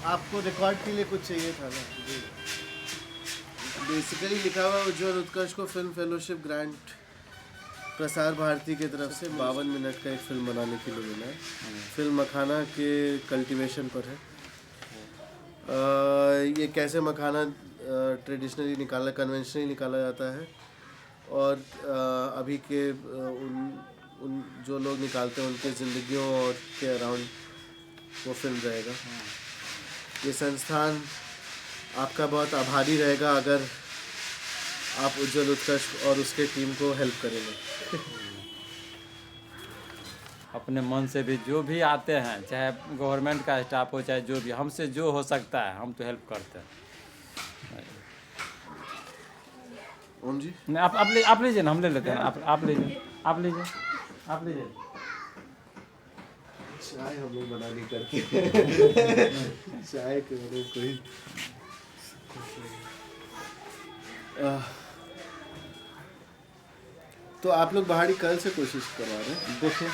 आपको रिकॉर्ड के लिए कुछ चाहिए था ना जी। बेसिकली लिखा हुआ उज्ज्वल उत्कर्ष को film fellowship grant Prasar Bharati की तरफ से 52 मिनट का एक फिल्म बनाने के लिए मिला है। फिल्म मखाना के कल्टीवेशन पर है। ये कैसे मखाना ट्रेडिशनली निकाला कन्वेंशनली निकाला जाता है और अभी के उन जो लोग निकालते हैं उनके ज़िंदगियों और के अराउंड वो फिल्म रहेगा। ये संस्थान आपका बहुत आभारी रहेगा अगर आप उज्ज्वल उत्कर्ष और उसके टीम को हेल्प करेंगे। अपने मन से भी जो भी आते हैं, चाहे गवर्नमेंट का स्टाफ हो चाहे जो भी, हमसे जो हो सकता है हम तो हेल्प करते हैं। ओम जी नहीं, आप लीजिए ना, हम ले लेते हैं। आप लीजिए, आप लीजिए, आप लीजिए। चाय हम लोग बना नहीं करके चाय के बने कोई तो आप लोग बाहरी कल से कोशिश करवा रहे हैं। देखिए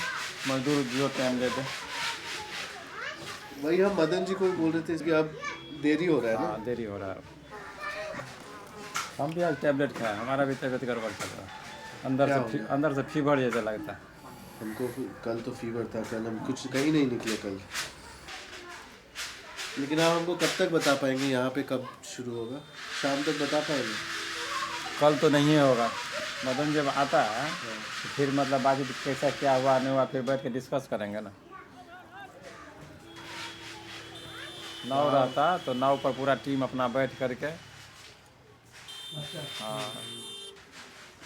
मजदूर जो टाइम लेते हैं। वही हम मदन जी को बोल रहे थे कि अब देरी हो रहा है ना। हाँ देरी हो रहा है। हम भी आज टैबलेट खाए, हमारा भी तबीयत गड़बड़ चल रहा है। अंदर से फीवर जैसा लगता है हमको। कल तो फीवर था, कल हम कुछ कहीं नहीं निकले कल। लेकिन आप हमको कब तक बता पाएंगे यहाँ पे कब शुरू होगा? शाम तक बता पाएंगे? कल तो नहीं होगा। मदन जब आता है तो फिर मतलब बाकी कैसा क्या हुआ नहीं हुआ फिर बैठ के डिस्कस करेंगे ना। नाव रहता तो नाव पर पूरा टीम अपना बैठ करके। हाँ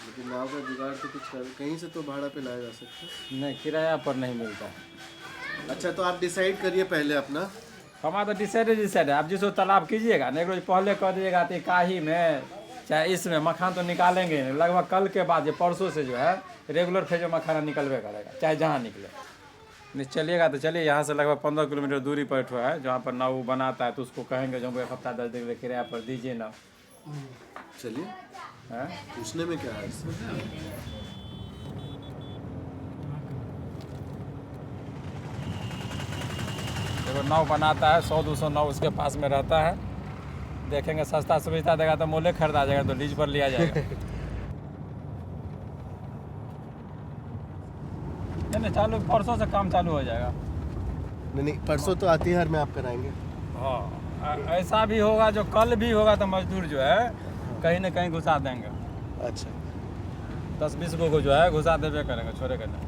लेकिन नाव का जुगाड़ तो कुछ कहीं से तो भाड़ा पे लाया जा सकता है। नहीं, किराया पर नहीं मिलता। अच्छा तो आप डिसाइड करिए पहले अपना। हमारा तो डिसाइड है। आप जिसको तालाब कीजिएगा ना, एक रोज पहले कर दीजिएगा तो काही में चाहे इसमें मखान तो निकालेंगे लगभग कल के बाद, ये परसों से जो है रेगुलर फेज में मखाना निकलवे करेगा, चाहे जहाँ निकले। नहीं चलिएगा तो चलिए। यहाँ से लगभग 15 किलोमीटर दूरी पर है जहाँ पर नाव बनाता है, तो उसको कहेंगे जो 1 हफ्ता 10 दिन के किराया पर दीजिए ना। चलिए, पूछने में क्या है इससे? देखो नाव बनाता है, 100-200 नाव उसके पास में रहता है। देखेंगे सस्ता सुविधा देगा तो मोले खरीदा जाएगा, तो लीज पर लिया जाएगा। नहीं चालू, परसों से काम चालू हो जाएगा। नहीं परसों तो आती-हर में आप कराएंगे। हाँ ऐसा भी होगा, जो कल भी होगा तो मजदूर जो है कहीं ना कहीं घुसा देंगे। अच्छा 10-20 को जो है घुसा देवे करेंगे, छोड़ेगा नहीं।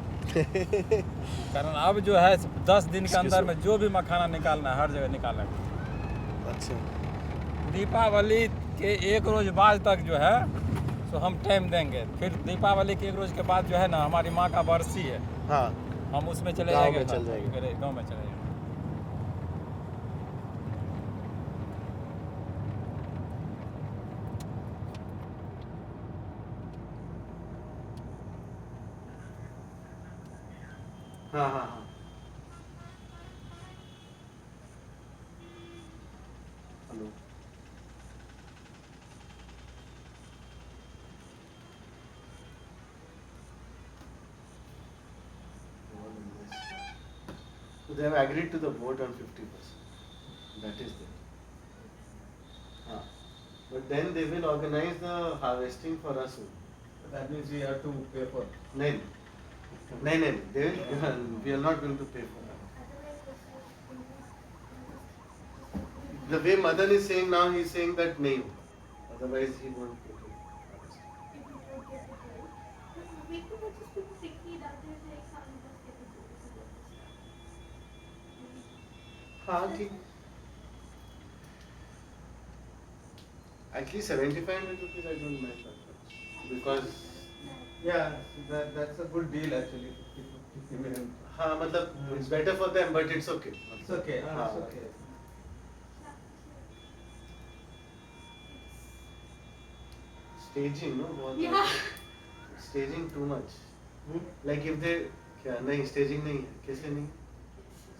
कारण अब जो है 10 दिन के अंदर में जो भी मखाना निकालना है हर जगह निकालेंगे। अच्छा दीपावली के 1 रोज बाद तक जो है तो हम टाइम देंगे। फिर दीपावली के 1 रोज के बाद जो है ना हमारी माँ का बरसी है। हाँ हम उसमें चले गाँव जाएंगे, में चल जाएंगे। गाँव में चले जाएंगे। हाँ हाँ हाँ hello So they have agreed to the vote on 50%. That is there. But then they will organize the harvesting for us. That means we have to pay for. No. They will, we are not going to pay for that. The way Madan is saying now, he is saying that no. Otherwise he won't pay for it. हाँ ठीक। At least 7,500 rupees I don't mind that much. Because Yeah, that's a good deal actually. 50 million. हाँ मतलब it's better for them but it's okay. It's okay. हाँ, It's okay. Staging, no? बहुत Yeah. Staging too much. Like if they क्या नहीं staging नहीं है, कैसे नहीं?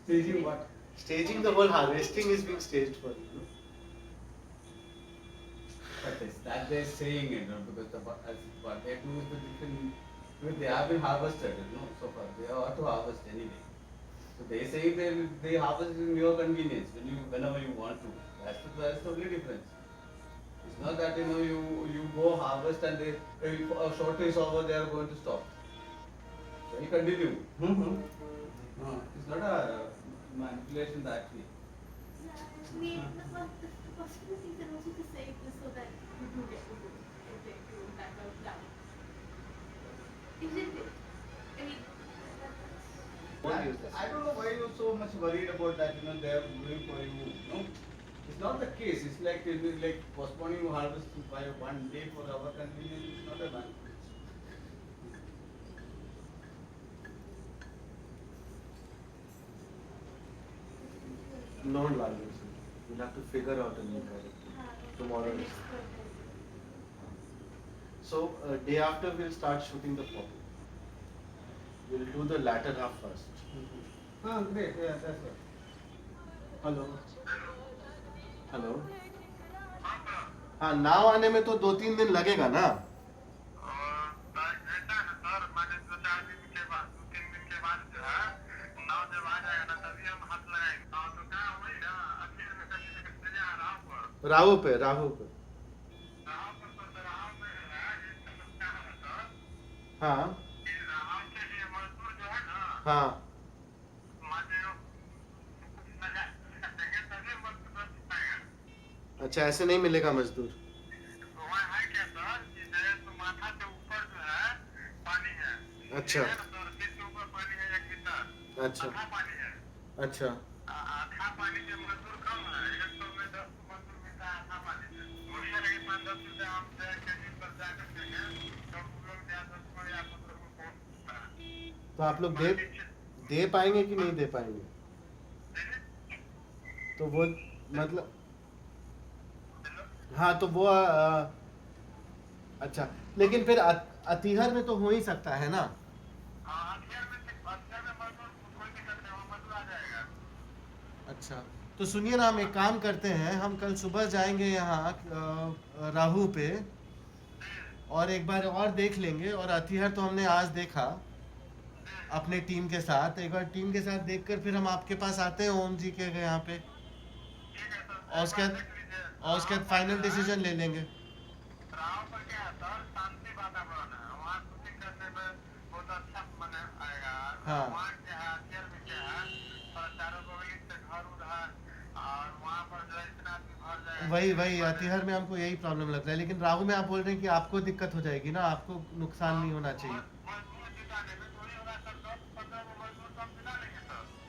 Staging what? Staging, the whole harvesting is being staged for you. No? But is that they're saying it, no? Because what they do is the different. I mean, they have been harvested, no? So far they ought to harvest anyway. So So they say they harvest in your convenience whenever you want to. That's totally different. It's not that you go harvest and they a short is over they are going to stop. So you continue. No, it's not a manipulation that way. I mean, the possibilities are also to save this so that you do get the good if you back out down. Isn't it? I mean, I don't know why you're so much worried about that. They are doing for you. No, it's not the case. It's like postponing harvest by 1 day for our convenience. It's not a manipulation. No language. We'll have to figure out a new character. Tomorrow. So day after we'll start shooting the poppy. We'll do the latter half first. Great. Yeah, that's right. Hello hello हाँ नाव आने में तो 2-3 दिन लगेगा ना राहु पे हाँ हाँ अच्छा ऐसे नहीं मिलेगा मजदूर अच्छा अच्छा अच्छा तो आप लोग दे पाएंगे कि नहीं दे पाएंगे तो वो मतलब हाँ तो वो अच्छा लेकिन फिर अतीहर में तो हो ही सकता है ना अच्छा तो सुनिए ना हम एक काम करते हैं हम कल सुबह जाएंगे यहाँ राहु पे और एक बार और देख लेंगे और अतीहर तो हमने आज देखा अपने टीम के साथ एक बार टीम के साथ देखकर फिर हम आपके पास आते हैं ओम जी के यहाँ पे और उसके बाद फाइनल डिसीजन ले लेंगे हाँ वही अतीहर में हमको यही प्रॉब्लम लग रहा है लेकिन राहु में आप बोल रहे हैं कि आपको दिक्कत हो जाएगी ना आपको नुकसान नहीं होना चाहिए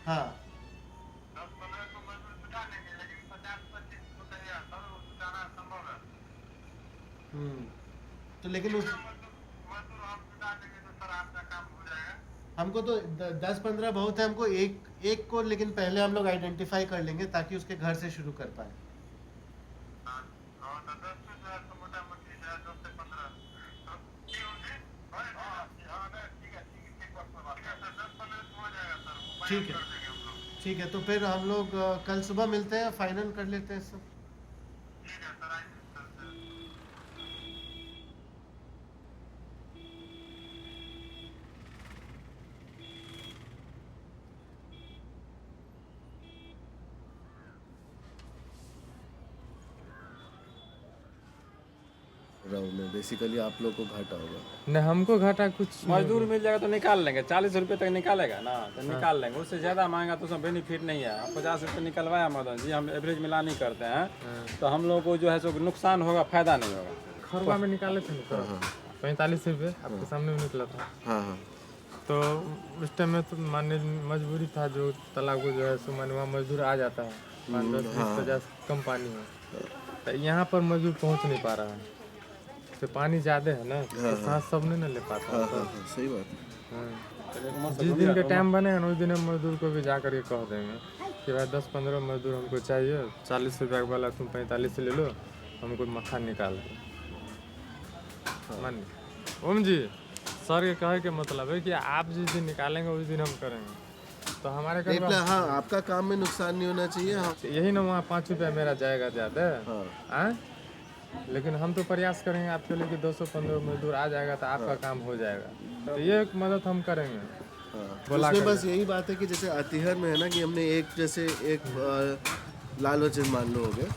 हाँ तो लेकिन उस हमको तो 10-15 बहुत है हमको एक को लेकिन पहले हम लोग आइडेंटिफाई कर लेंगे ताकि उसके घर से शुरू कर पाए ठीक है तो फिर हम लोग कल सुबह मिलते हैं फाइनल कर लेते हैं सब में बेसिकली आप लोग को घाटा होगा नहीं हमको घाटा कुछ मजदूर मिल जाएगा तो निकाल लेंगे 40 रुपये तक निकालेगा ना तो निकाल लेंगे उससे ज़्यादा महंगा तो उसमें बेनिफिट नहीं है 50 रुपये निकलवाया मदन जी हम एवरेज मिला नहीं करते हैं तो हम लोग को जो है सो नुकसान होगा फायदा नहीं होगा खरवा में निकाले थे 45 रुपये आपके सामने में निकला था हाँ तो उस टाइम में तो मानने मजबूरी था जो तालाब को जो है सो माने वहाँ मजदूर आ जाता है मान 10-20-50 कम पानी है तो यहाँ पर मजदूर पहुँच नहीं पा रहा है तो पानी ज्यादा है ना तो सांस सब नहीं ना ले पाता सही बात है जिस दिन के टाइम बने उस दिन हम मजदूर को भी जा करके कह देंगे कि भाई 10-15 मजदूर हमको चाहिए 40 रुपये वाला तुम 45 ले लो हमको मक्खन निकाल मान ओम जी सर के कहे के मतलब है कि आप जिस दिन निकालेंगे उस दिन हम करेंगे तो हमारे हाँ आपका काम में नुकसान नहीं होना चाहिए हाँ। यही ना वहाँ 5 रुपया मेरा जाएगा ज़्यादा हाँ लेकिन हम तो प्रयास करेंगे आपके लिए कि 215 मजदूर आ जाएगा तो आपका काम हो जाएगा तो ये एक मदद हम करेंगे हाँ, उसमें बस यही बात है कि जैसे अतिहर में है ना कि हमने एक लाल बच्चन मान लो हो गए,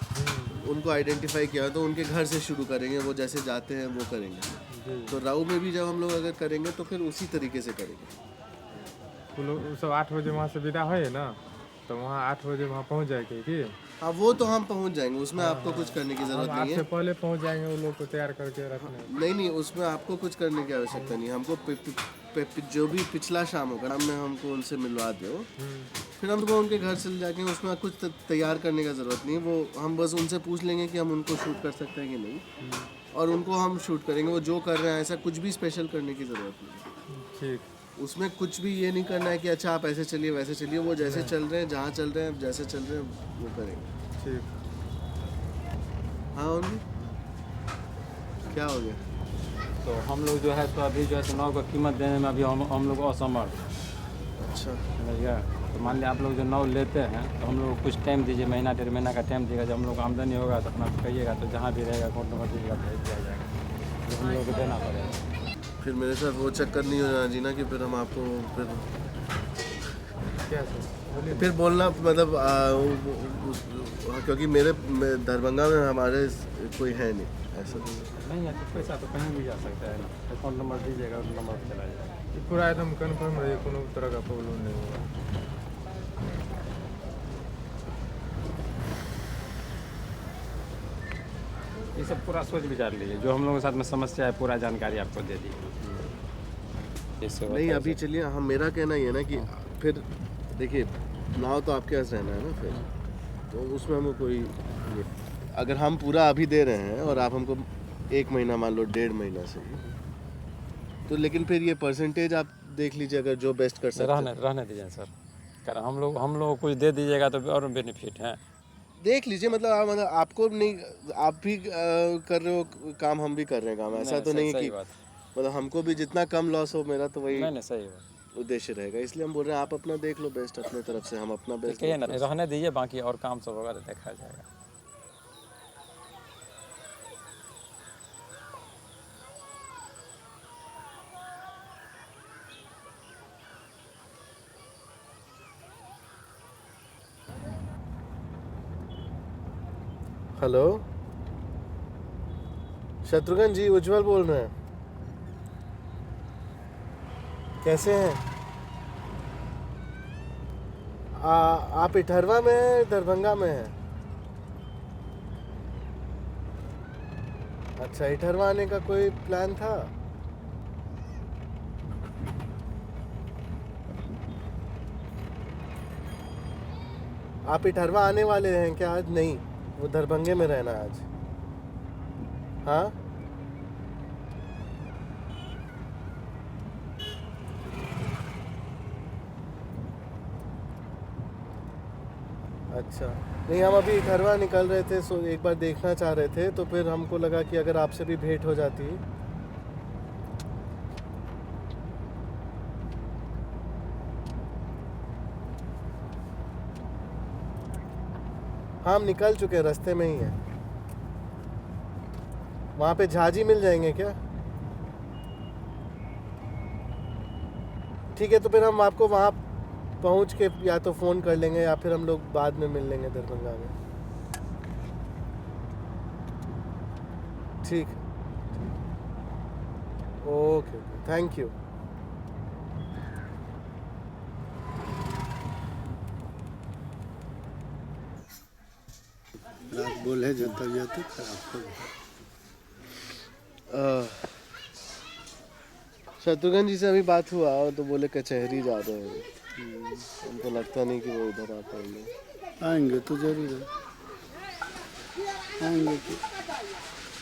उनको आइडेंटिफाई किया तो उनके घर से शुरू करेंगे, वो जैसे जाते हैं वो करेंगे। तो राऊ में भी जब हम लोग अगर करेंगे तो फिर उसी तरीके से करेंगे। वो लोग सब 8 बजे वहाँ से विदा है ना, तो वहाँ 8 बजे वहाँ पहुँच जाएंगे कि हाँ वो तो हम पहुंच जाएंगे, उसमें आपको कुछ करने की जरूरत नहीं आपसे है। पहले पहुँच जाएंगे, वो लोग को तैयार करके रखने। नहीं, उसमें आपको कुछ करने की आवश्यकता नहीं है। हमको जो भी पिछला शाम होगा शाम में हमको उनसे मिलवा दो, फिर हमको उनके घर चले जाके उसमें कुछ तैयार करने का ज़रूरत नहीं। वो हम बस उनसे पूछ लेंगे कि हम उनको शूट कर सकते हैं कि नहीं, और उनको हम शूट करेंगे। वो जो कर रहे हैं ऐसा कुछ भी स्पेशल करने की ज़रूरत नहीं। ठीक, उसमें कुछ भी ये नहीं करना है कि अच्छा आप ऐसे चलिए वैसे चलिए। वो जैसे चल रहे हैं, जहाँ चल रहे हैं, जैसे चल रहे हैं वो करेंगे। ठीक। हाँ उनकी क्या हो गया? तो हम लोग जो है तो अभी जो है तो नाव का कीमत देने में अभी हम लोग असमर्थ। अच्छा, समझ गया। तो मान लिया आप लोग जो नाव लेते हैं तो हम लोग को कुछ टाइम दीजिए, महीना 1.5 महीना का टाइम दीजिएगा। जब हम लोग आमदनी होगा तो अपना कहिएगा, तो जहाँ भी रहेगा अकाउंट नंबर दीजिएगा, भेज दिया जाएगा। जो हम लोग को देना पड़ेगा। फिर मेरे साथ वो चक्कर नहीं हो जाना जी ना कि फिर हम आपको क्या सर? फिर बोलना मतलब क्योंकि मेरे दरभंगा में हमारे कोई है नहीं ऐसा। नहीं है तो पैसा तो कहीं भी जा सकता है ना, अकाउंट नंबर दीजिएगा, उस नंबर पर चला जाएगा। ये पूरा एकदम कन्फर्म रहे, कोनो तरह का प्रॉब्लम नहीं होगा। ये सब पूरा सोच विचार लीजिए, जो हम लोगों के साथ में समस्या है पूरा जानकारी आपको दे दी। नहीं अभी चलिए, हम मेरा कहना ये है ना कि फिर देखिए नाव तो आपके पास रहना है ना, फिर तो उसमें हमें कोई अगर हम पूरा अभी दे रहे हैं और आप हमको 1 महीना मान लो 1.5 महीना से, तो लेकिन फिर ये परसेंटेज आप देख लीजिए अगर जो बेस्ट कर सकते हैं। रहने दीजिए सर, कारण हम लोग कुछ दे दीजिएगा तो और बेनिफिट है। देख लीजिए मतलब आपको नहीं, आप भी कर रहे हो काम, हम भी कर रहे हैं काम, ऐसा तो नहीं है कि मतलब हमको भी जितना कम लॉस हो, मेरा तो वही नहीं सही बात उद्देश्य रहेगा। इसलिए हम बोल रहे हैं आप अपना देख लो बेस्ट अपने तरफ से, हम अपना बेस्ट कहिए ना, रहने दीजिए, बाकी और काम सब होगा तो देखा जाएगा। हेलो शत्रुघ्न जी, उज्जवल बोल रहे हैं। कैसे हैं आप? इटहरवा में हैं, दरभंगा में हैं? अच्छा, इटहरवा आने का कोई प्लान था? आप इटहरवा आने वाले हैं क्या आज? नहीं, वो दरभंगे में रहना आज। हाँ अच्छा, नहीं हम अभी इटहरवा निकल रहे थे, सो एक बार देखना चाह रहे थे, तो फिर हमको लगा कि अगर आपसे भी भेंट हो जाती। हाँ हम निकल चुके हैं, रास्ते में ही है। वहाँ पे झाजी मिल जाएंगे क्या? ठीक है, तो फिर हम आपको वहाँ पहुँच के या तो फ़ोन कर लेंगे या फिर हम लोग बाद में मिल लेंगे दरभंगा में। ठीक, ओके, थैंक यू। आप बोले जो तबीयत खराब हो। शत्रुघ्न जी से अभी बात हुआ तो बोले कचहरी जा रहे हैं। हमको लगता नहीं कि वो इधर आ पाएंगे। आएंगे तो जरूर है, आएंगे तो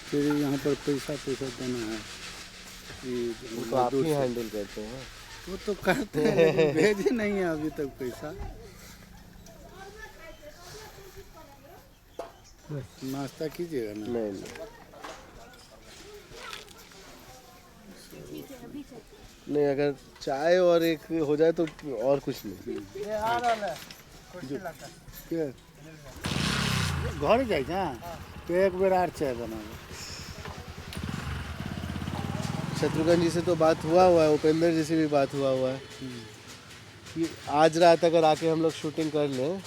फिर यहाँ पर पैसा देना है। वो तो आप ही हैंडल करते हैं। वो तो करते हैं लेकिन भेजे नहीं है अभी तक पैसा। नाश्ता कीजिएगा ना? नहीं नहीं, अगर चाय और एक हो जाए तो और कुछ नहीं। के घर जाए तो एक बेर आर चाय बना। शत्रुघ्न जी से तो बात हुआ है, उपेंद्र जी से भी बात हुआ है। कि आज रात अगर आके हम लोग शूटिंग कर लें,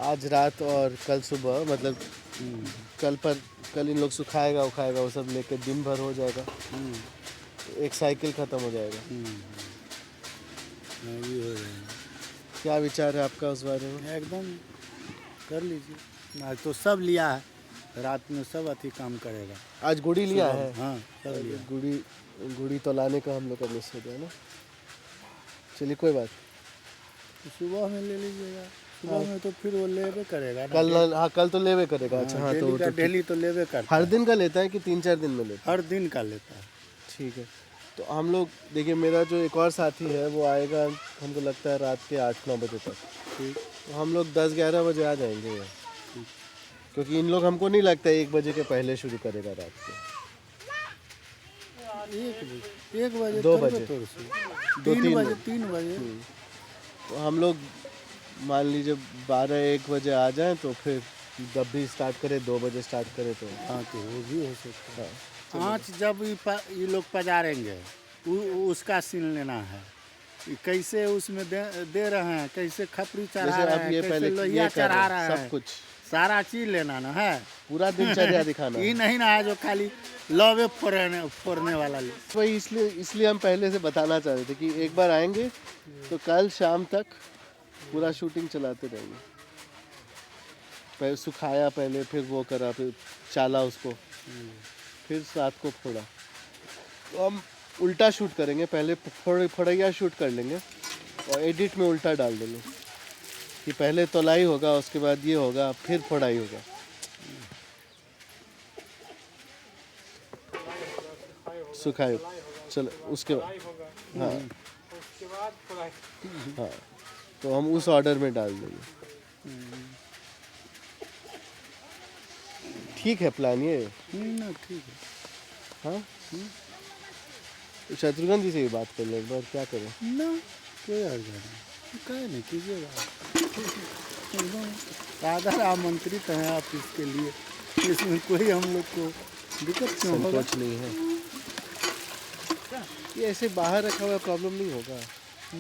आज रात और कल सुबह, मतलब कल इन लोग सुखाएगा उखाएगा वो सब लेके दिन भर हो जाएगा, एक साइकिल ख़त्म हो जाएगा। हाँ, ये हो जाएगा। क्या विचार है आपका उस बारे में? एकदम कर लीजिए। आज तो सब लिया है, रात में सब अथी काम करेगा। आज गुड़ी लिया है? हाँ, सब लिया। गुड़ी तो लाने का हम लोग का मिस हो गया ना। चलिए कोई बात। तो सुबह में ले लीजिएगा, सुबह में तो फिर वो लेवे करेगा ना। कल तो लेवे करेगा। अच्छा हाँ, तो डेली तो लेवे करता हर है। दिन का लेता है कि 3-4 दिन में लेता है? हर दिन का लेता है। ठीक है, तो हम लोग देखिए, मेरा जो एक और साथी है वो आएगा हमको लगता है रात के 8-9 बजे तक। ठीक, तो हम लोग 10-11 बजे आ जाएंगे यहाँ, क्योंकि इन लोग हमको नहीं लगता 1 बजे के पहले शुरू करेगा रात के। 1 बजे 2 बजे 3 बजे 3 बजे। तो हम लोग मान लीजिए 12-1 बजे आ जाएं, तो फिर जब भी स्टार्ट करें 2 बजे स्टार्ट करें तो हाँ, तो वो भी हो सकता है। हाँ। आँच जब ये लोग पजारेंगे उसका सीन लेना है। ये कैसे उसमें दे रहे हैं, कैसे खपरी चढ़ा जैसे रहे अब हैं, ये कैसे पहले लोहिया ये कर चढ़ा रहे हैं, रहे सब हैं, कुछ सारा चीज लेना ना है। पूरा दिनचर्या दिखाना ये है। नहीं ना है जो खाली लवे फोड़ने वाला ले। वही इसलिए हम पहले से बताना चाह रहे थे कि एक बार आएंगे तो कल शाम तक पूरा शूटिंग चलाते रहेंगे। पहले सुखाया, पहले फिर वो करा, फिर चाला उसको, फिर रात को फोड़ा। तो हम उल्टा शूट करेंगे, पहले फोड़ैया शूट कर लेंगे और एडिट में उल्टा डाल देंगे कि पहले तोलाई होगा, उसके बाद ये होगा, फिर फोड़ाई होगा। सुखाई, चलो उसके बाद, हाँ हाँ, तो हम उस ऑर्डर में डाल देंगे। ठीक है प्लान ये? ना ठीक है हाँ, तो शत्रुघ्न जी से भी बात कर लें एक बार, क्या करें? ना, कोई हर्ज नहीं, कहे नहीं कीजिएगा। एकदम सादर आमंत्रित हैं आप इसके लिए, इसमें कोई हम लोग को दिक्कत क्यों होगा? संकोच नहीं है, ये ऐसे बाहर रखा हुआ प्रॉब्लम नहीं होगा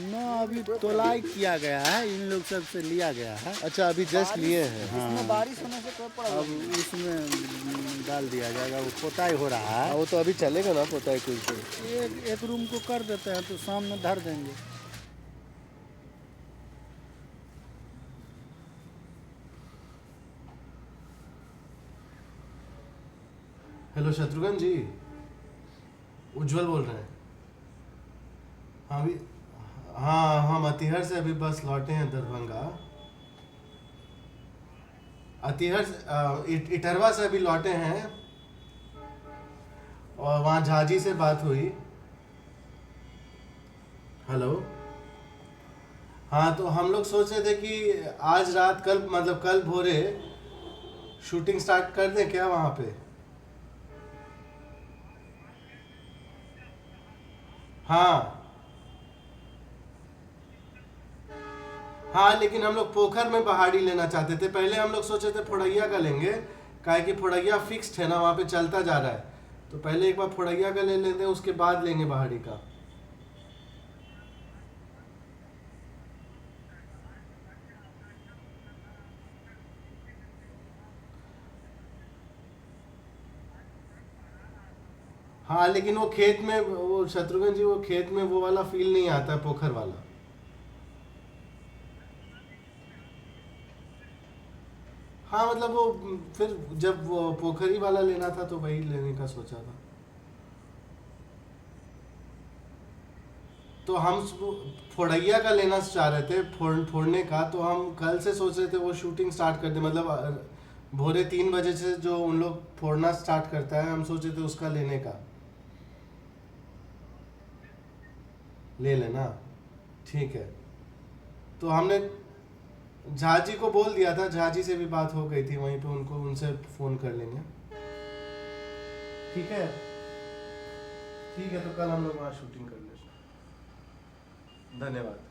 ना, अभी तोलाई किया गया है, इन लोग सब से लिया गया है। अच्छा, अभी जस्ट लिए हैं। हाँ, बारिश होने से कोई प्रॉब्लम, अब उसमें डाल दिया जाएगा, वो पोताई हो रहा हाँ, है। वो तो अभी चलेगा ना, पता है कुछ दिन। एक रूम को कर देते हैं तो सामने धर देंगे। हेलो शत्रुघ्न जी, उज्जवल बोल रहे हैं। हाँ अभी, हाँ हम अतिहर से अभी बस लौटे हैं दरभंगा। अतिहर इटरवा से अभी लौटे हैं और वहाँ झाजी से बात हुई। हेलो, हाँ तो हम लोग सोच रहे थे कि आज रात कल भोरे शूटिंग स्टार्ट कर दें क्या वहाँ पे? हाँ हाँ, लेकिन हम लोग पोखर में पहाड़ी लेना चाहते थे। पहले हम लोग सोचे थे फोड़ैया का लेंगे, काहे कि फोड़ैया फिक्स्ड है ना, वहाँ पे चलता जा रहा है। तो पहले एक बार फोड़ैया का ले लेते हैं, उसके बाद लेंगे पहाड़ी का। हाँ, लेकिन वो खेत में, वो शत्रुघ्न जी, वो खेत में वो वाला फील नहीं आता है, पोखर वाला। हाँ मतलब वो फिर जब वो पोखरी वाला लेना था तो वही लेने का सोचा था। तो हम फोड़ैया का लेना चाह रहे थे, फोड़ने का। तो हम कल से सोच रहे थे वो शूटिंग स्टार्ट कर दे, मतलब भोरे 3 बजे से जो उन लोग फोड़ना स्टार्ट करता है, हम सोचे थे उसका लेने का। ले लेना, ठीक है। तो हमने झाजी को बोल दिया था, झाजी से भी बात हो गई थी वहीं पे, उनसे फोन कर लेंगे। ठीक है, ठीक है, तो कल हम लोग वहाँ शूटिंग कर लेंगे। धन्यवाद।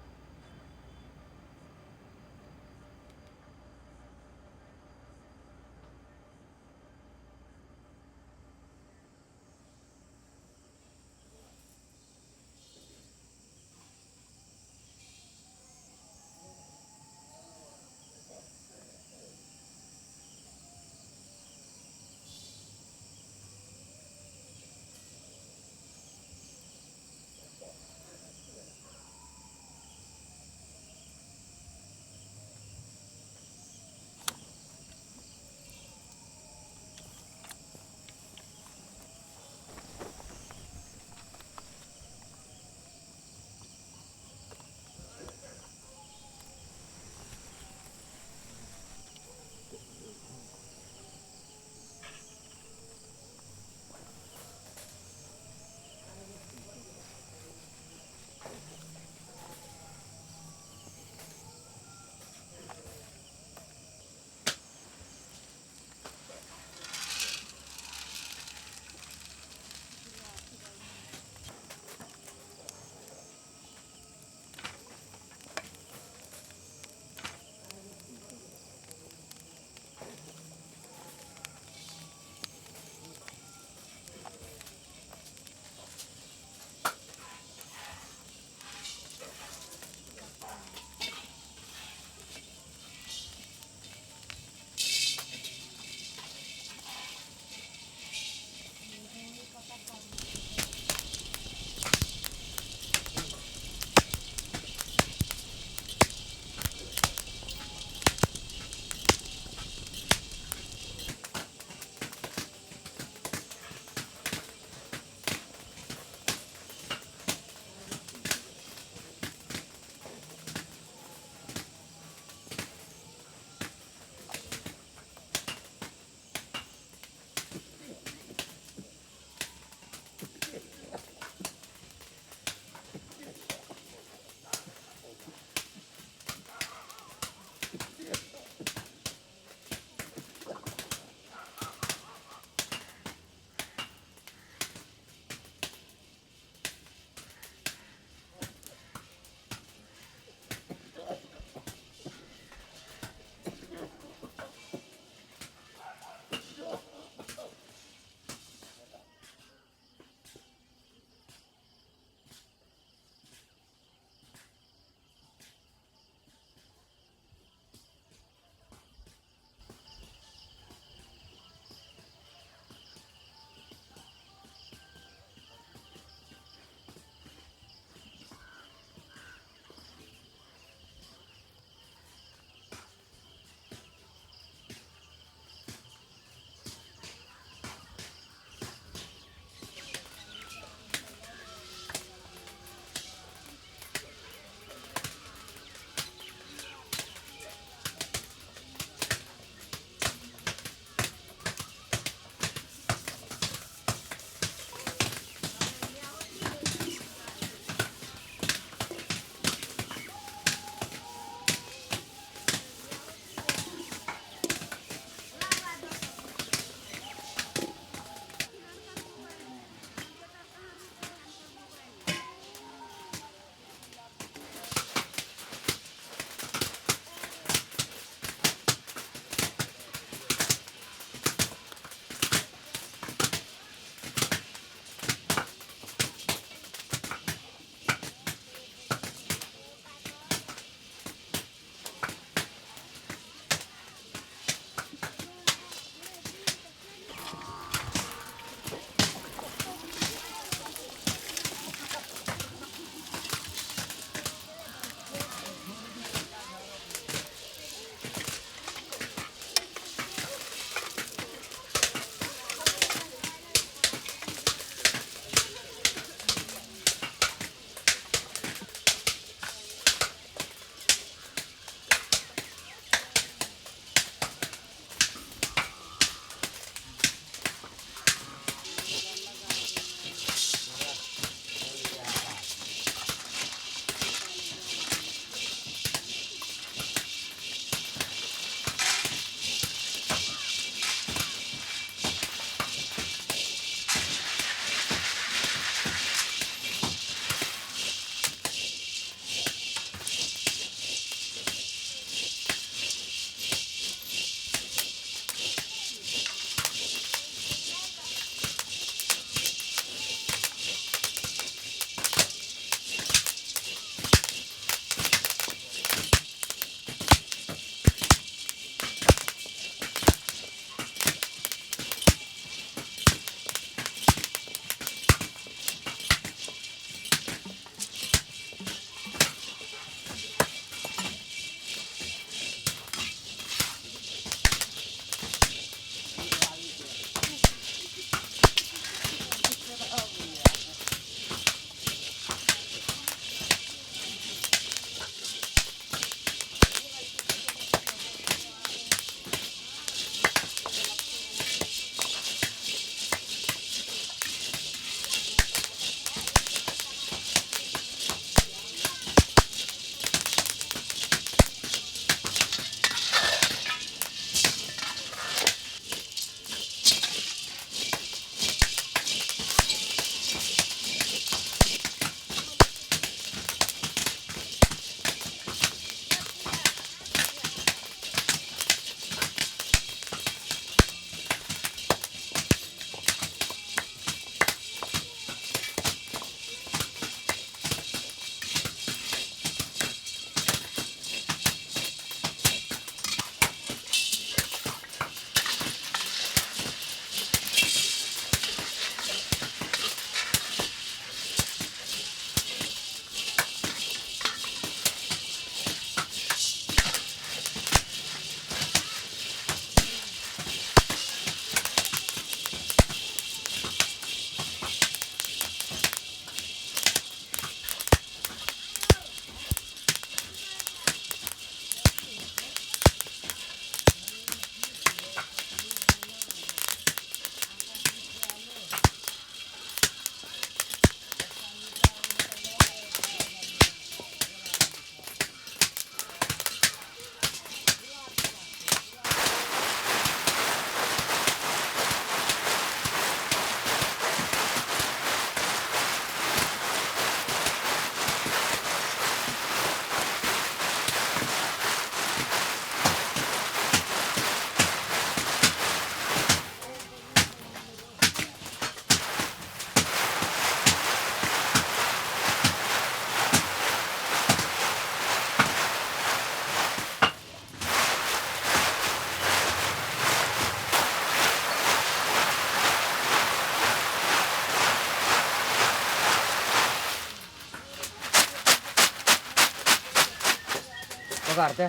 उतारते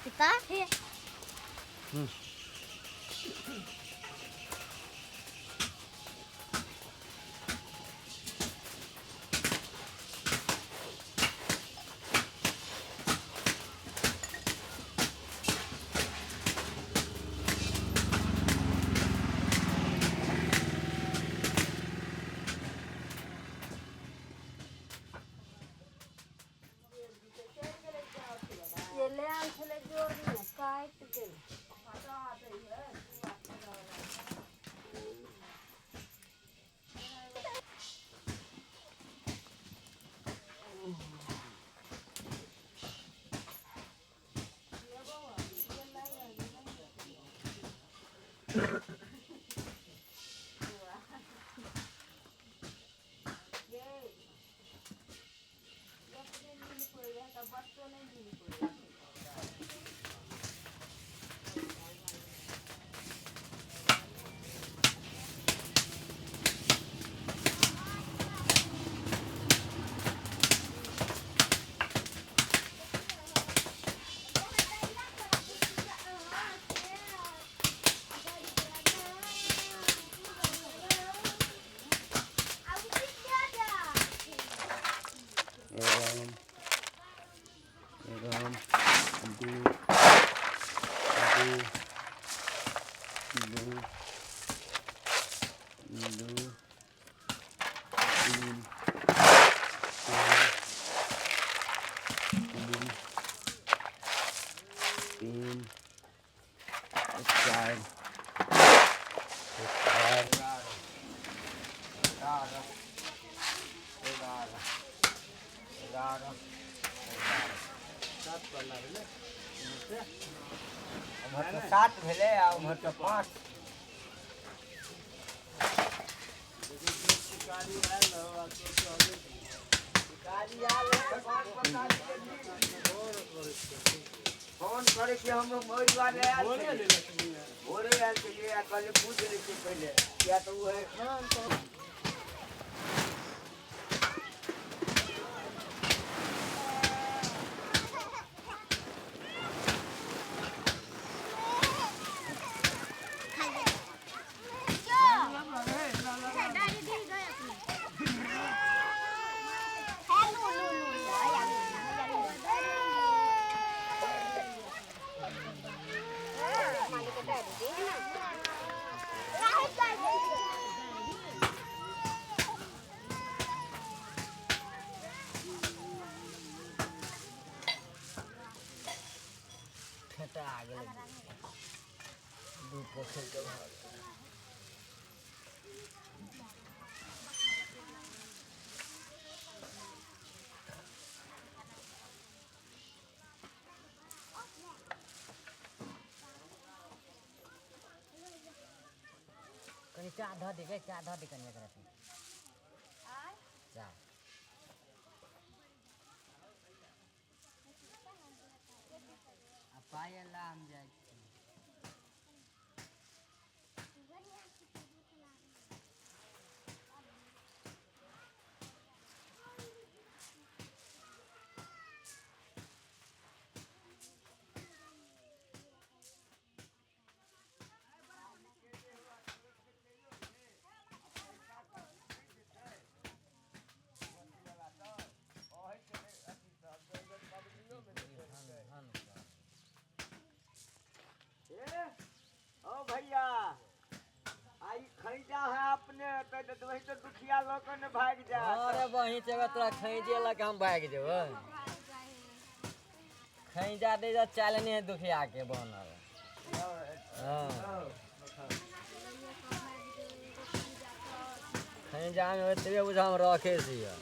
कितना राम दो दो दो दो तीन तीन चार उम्हर के 7 भेले आ उम्हर के 5 फोन करे कि हम मोबाइल वाले आयल भोरे आयल के लिए कल पूछ ले के पहले या तो वो है आ गए दू पोखर के भाग कहीं चाह धो दे कहीं एकरा पे चाह पायला हम जाए भैया आई खरीदा है आपने तो वही तो दुखिया लोग ने भाग जा अरे वही जगह तोरा खरीदे लग हम भाग जेबो खरीदा दे जा चलने है दुखिया के बनल हां खरीदा में तबे बुझा हम रखे छियै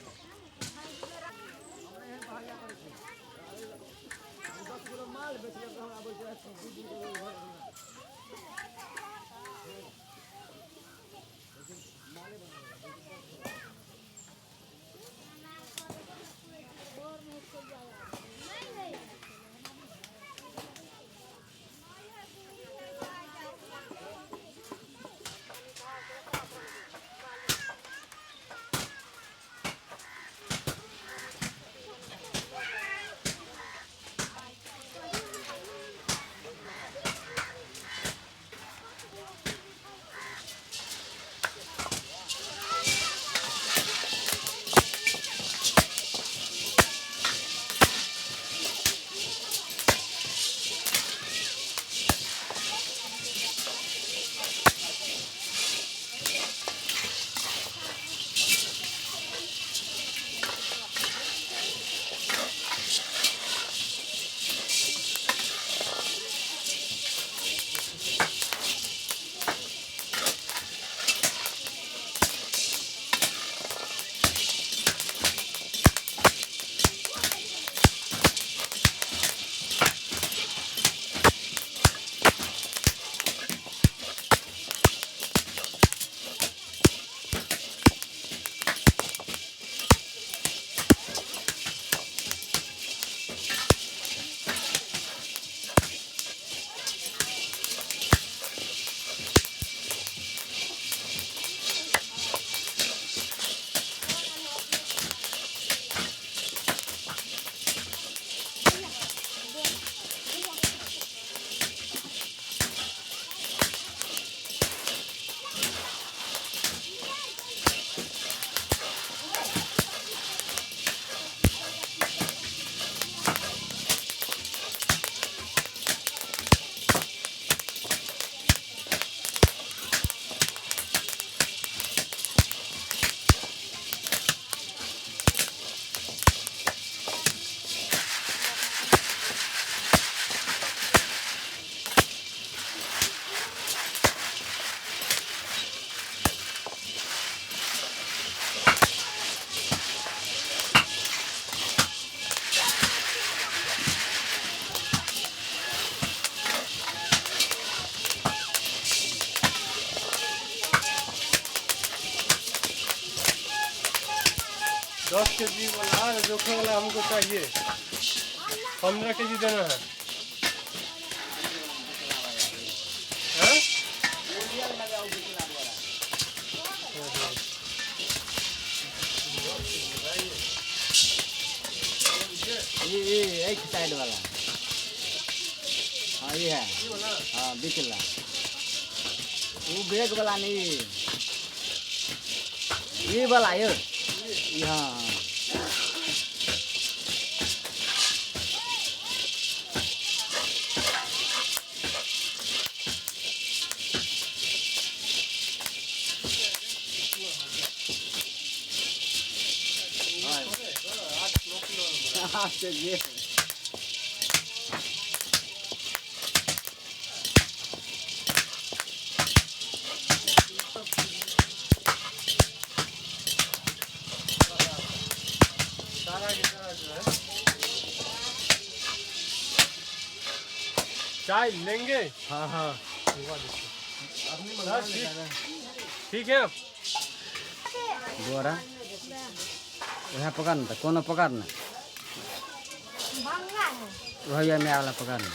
केजी वाला जोखे वाला हमको चाहिए, 15 केजी देना है। हाँ? ये एक साइड वाला, हाँ ये है, हाँ बिचला, वो ब्रेक वाला नहीं, ये वाला ये हाँ। हाँ चलिए चाय लेंगे? हाँ हाँ ठीक है। बोरा वह पकड़ना था, कौन पकड़ना भैया में वाला पकड़ना।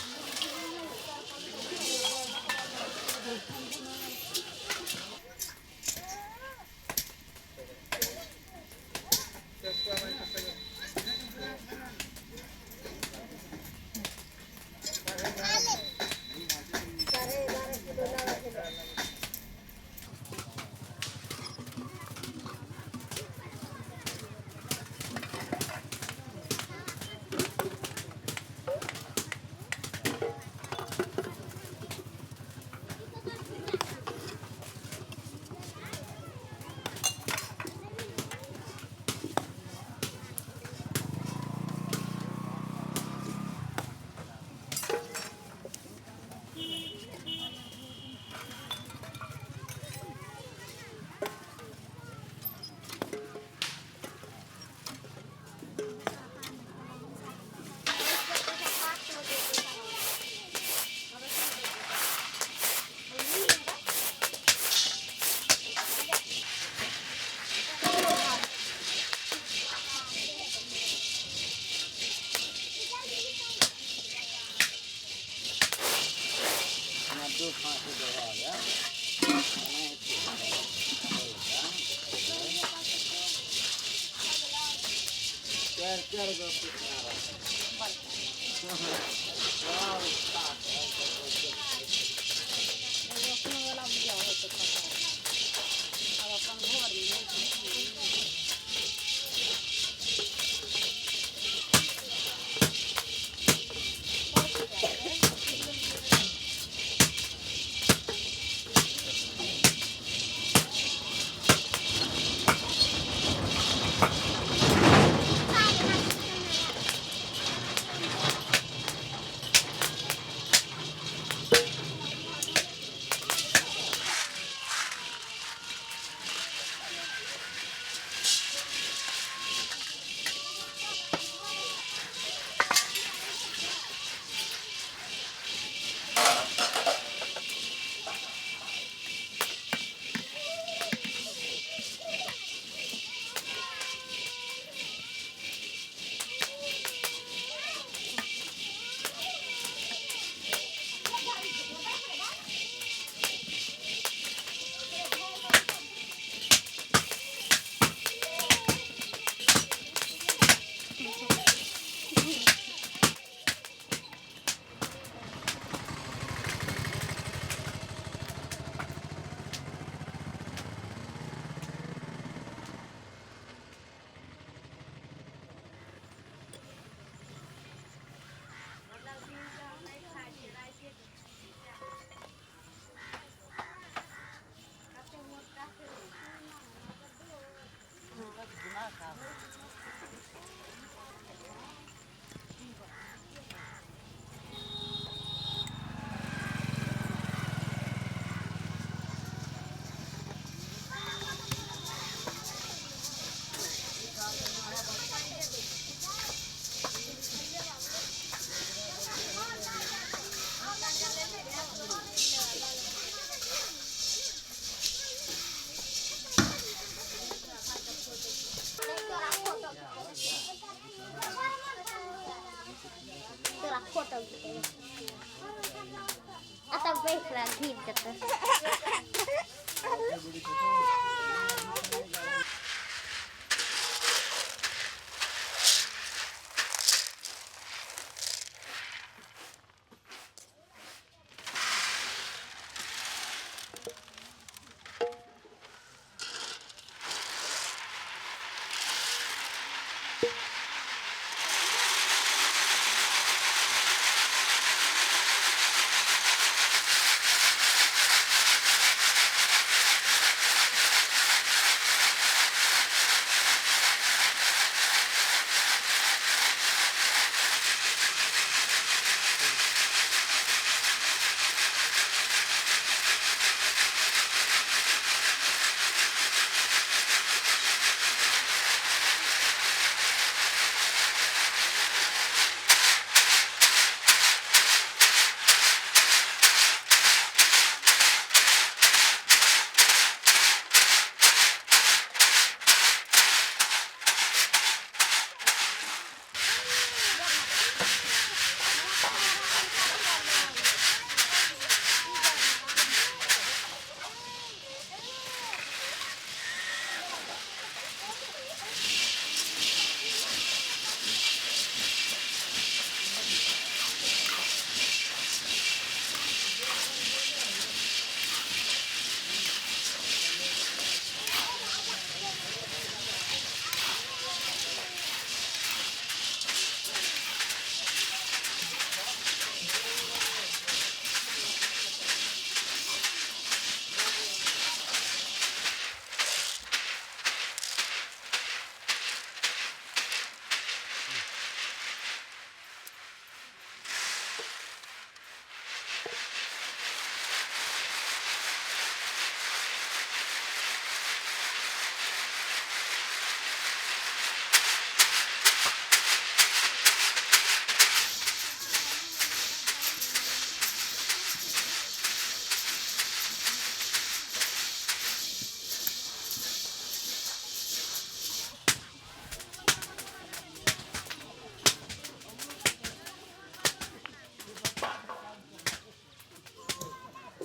फोटो आता बैठ रहा भीड़ करता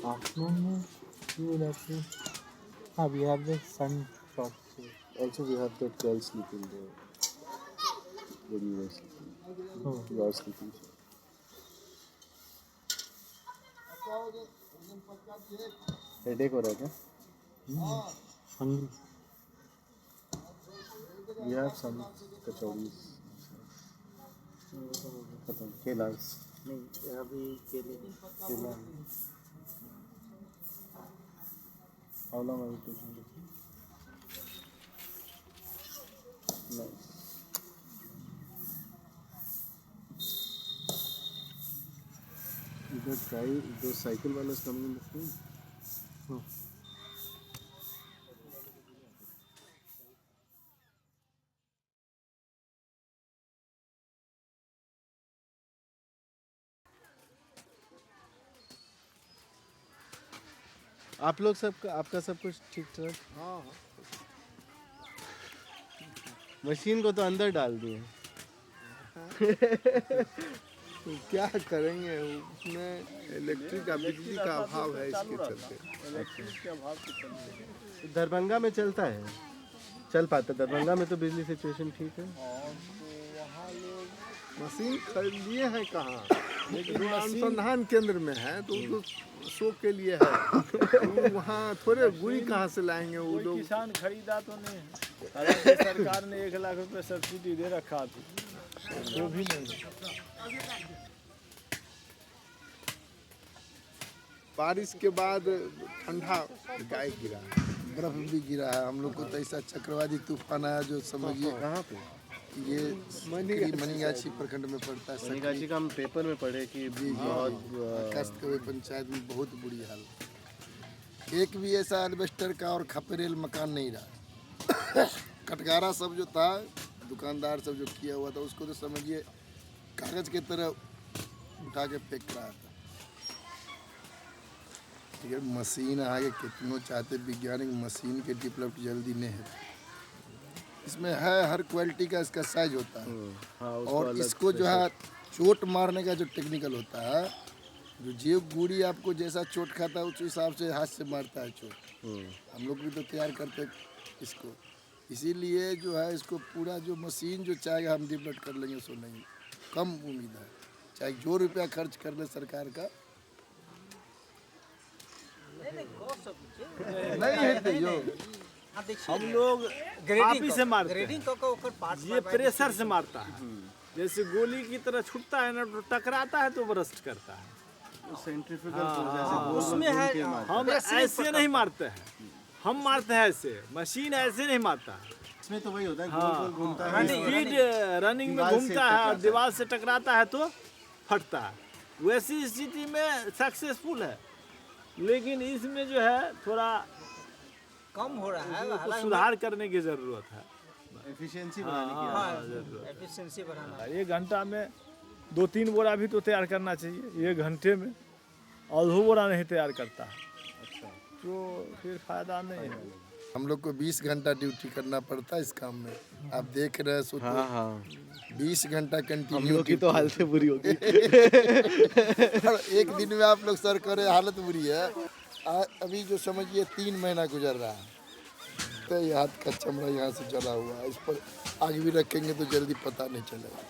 afternoon you will have to we have the sun shot. Also, we have that girl sleeping there. When you were sleeping. Oh. You are sleeping. Headache हो रहा है क्या? Hungry. We have some कचौड़ीज. खत्म. केलास. नहीं अभी केले केला. How long are you taking this? Nice. That guy, those cycle wallahs coming in the film. आप लोग सब आपका सब कुछ ठीक ठाक? हाँ मशीन को तो अंदर डाल दिए. क्या करेंगे उसमें इलेक्ट्रिक का बिजली का अभाव है इसके चलते. इलेक्ट्रिक के अभाव के चलते. दरभंगा में चलता है, चल पाता. दरभंगा में तो बिजली सिचुएशन ठीक है. वहाँ लोग मशीन खरीद लिए हैं कहाँ, लेकिन अनुसंधान केंद्र में है तो वो शो के लिए है. तो वहाँ थोड़े गुड़ी कहाँ से लाएंगे वो लोग. किसान खरीदा तो नहीं है. हालांकि सरकार ने 1 लाख रुपए सब्सिडी दे रखा था, वो भी नहीं. बारिश के बाद ठंडा गाय गिरा, बर्फ भी गिरा है. हम लोग को तो ऐसा चक्रवाती तूफान आया जो समझिए. कहाँ पे? ये मनीगाछी प्रखंड में पड़ता है. मनीगाछी का हम पेपर में पढ़े कि बहुत कस्तकवे पंचायत में बहुत बुरी हाल. एक भी ऐसा एल्वेस्टर का और खपरेल मकान नहीं रहा. कटघारा सब जो था, दुकानदार सब जो किया हुआ था, उसको तो समझिए कागज की तरह उठा के फेंक रहा था. ये मशीन आगे कितनों चाहते वैज्ञानिक, मशीन के डेवलप जल्दी नहीं है. इसमें है हर क्वालिटी का इसका साइज होता है. हाँ, और इसको जो है चोट मारने का जो टेक्निकल होता है, जो जीव गुड़ी आपको जैसा चोट खाता है उस हिसाब से हाथ से मारता है चोट। हम लोग भी तो तैयार करते हैं इसको, इसीलिए जो है इसको पूरा जो मशीन जो चाहेगा हम डेवलप कर लेंगे, सो नहीं कम उम्मीद है, चाहे जो रुपया खर्च कर ले सरकार का नहीं है जो हम लोग ग्रेडिंग से मारते हैं, ये प्रेशर से मारता है। जैसे गोली की तरह छूटता है ना, तो टकराता है तो बरस्ट करता है। उसमें है हम ऐसे नहीं मारते हैं, हम मारते हैं ऐसे, मशीन ऐसे नहीं मारता है। इसमें तो वही होता है, गोल गोल घूमता है, स्पीड रनिंग में घूमता है और दीवार से टकराता है तो फटता है। वैसी स्थिति में सक्सेसफुल है, लेकिन इसमें जो है थोड़ा कम हो रहा है, कुछ सुधार करने की जरूरत है। एफिशिएंसी बढ़ाने की जरूरत एफिशिएंसी बढ़ाना। है। 1 घंटा में 2-3 बोरा भी तो तैयार करना चाहिए, 1 घंटे में आधो बोरा नहीं तैयार करता है, तो फिर फायदा नहीं है। हम लोग को 20 घंटा ड्यूटी करना पड़ता है इस काम में। आप देख रहे हैं सो तो 20 घंटा कंटिन्यू की तो हालत बुरी होगी। एक दिन में आप लोग सर करे हालत बुरी है। अभी जो समझिए 3 महीना गुजर रहा है, तो ये हाथ का चमड़ा यहाँ से जला हुआ है, इस पर आग भी रखेंगे तो जल्दी पता नहीं चलेगा।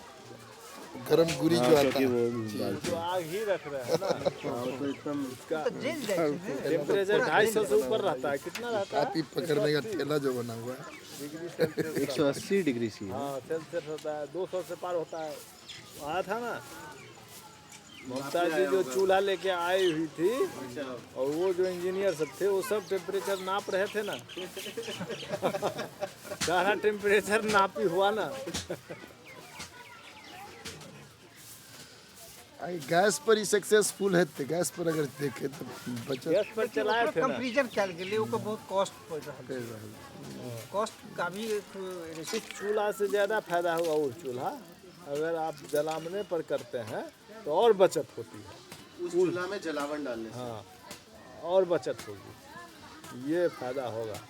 गरम गुरी जो आता है तो आग ही रख रहे हैं ना, तो एकदम टेम्परेचर 250 से ऊपर रहता है। कितना रहता है? काफी पकड़ने का ठेला जो बना हुआ है 180 डिग्री सी हाँ सेल्सियस होता है, 200 से पार होता है। आया था ना ममता जी जो चूल्हा लेके आई हुई थी, और वो जो इंजीनियर सब थे वो सब टेम्परेचर नाप रहे थे ना। सारा टेम्परेचर नापी हुआ ना। गैस पर ही सक्सेसफुल है, तो गैस पर अगर देखे तो बचत गैस पर चलाए थे ना। कंपैरिजन क्या के लिए वो बहुत कॉस्ट पड़ रहा है, कॉस्ट का भी इस चूल्हा से ज़्यादा फायदा होगा वो चूल्हा, अगर आप जलावने पर करते हैं तो और बचत होती है। उस चूल्हा में जलावन डालने से। हाँ और बचत होगी, ये फायदा होगा।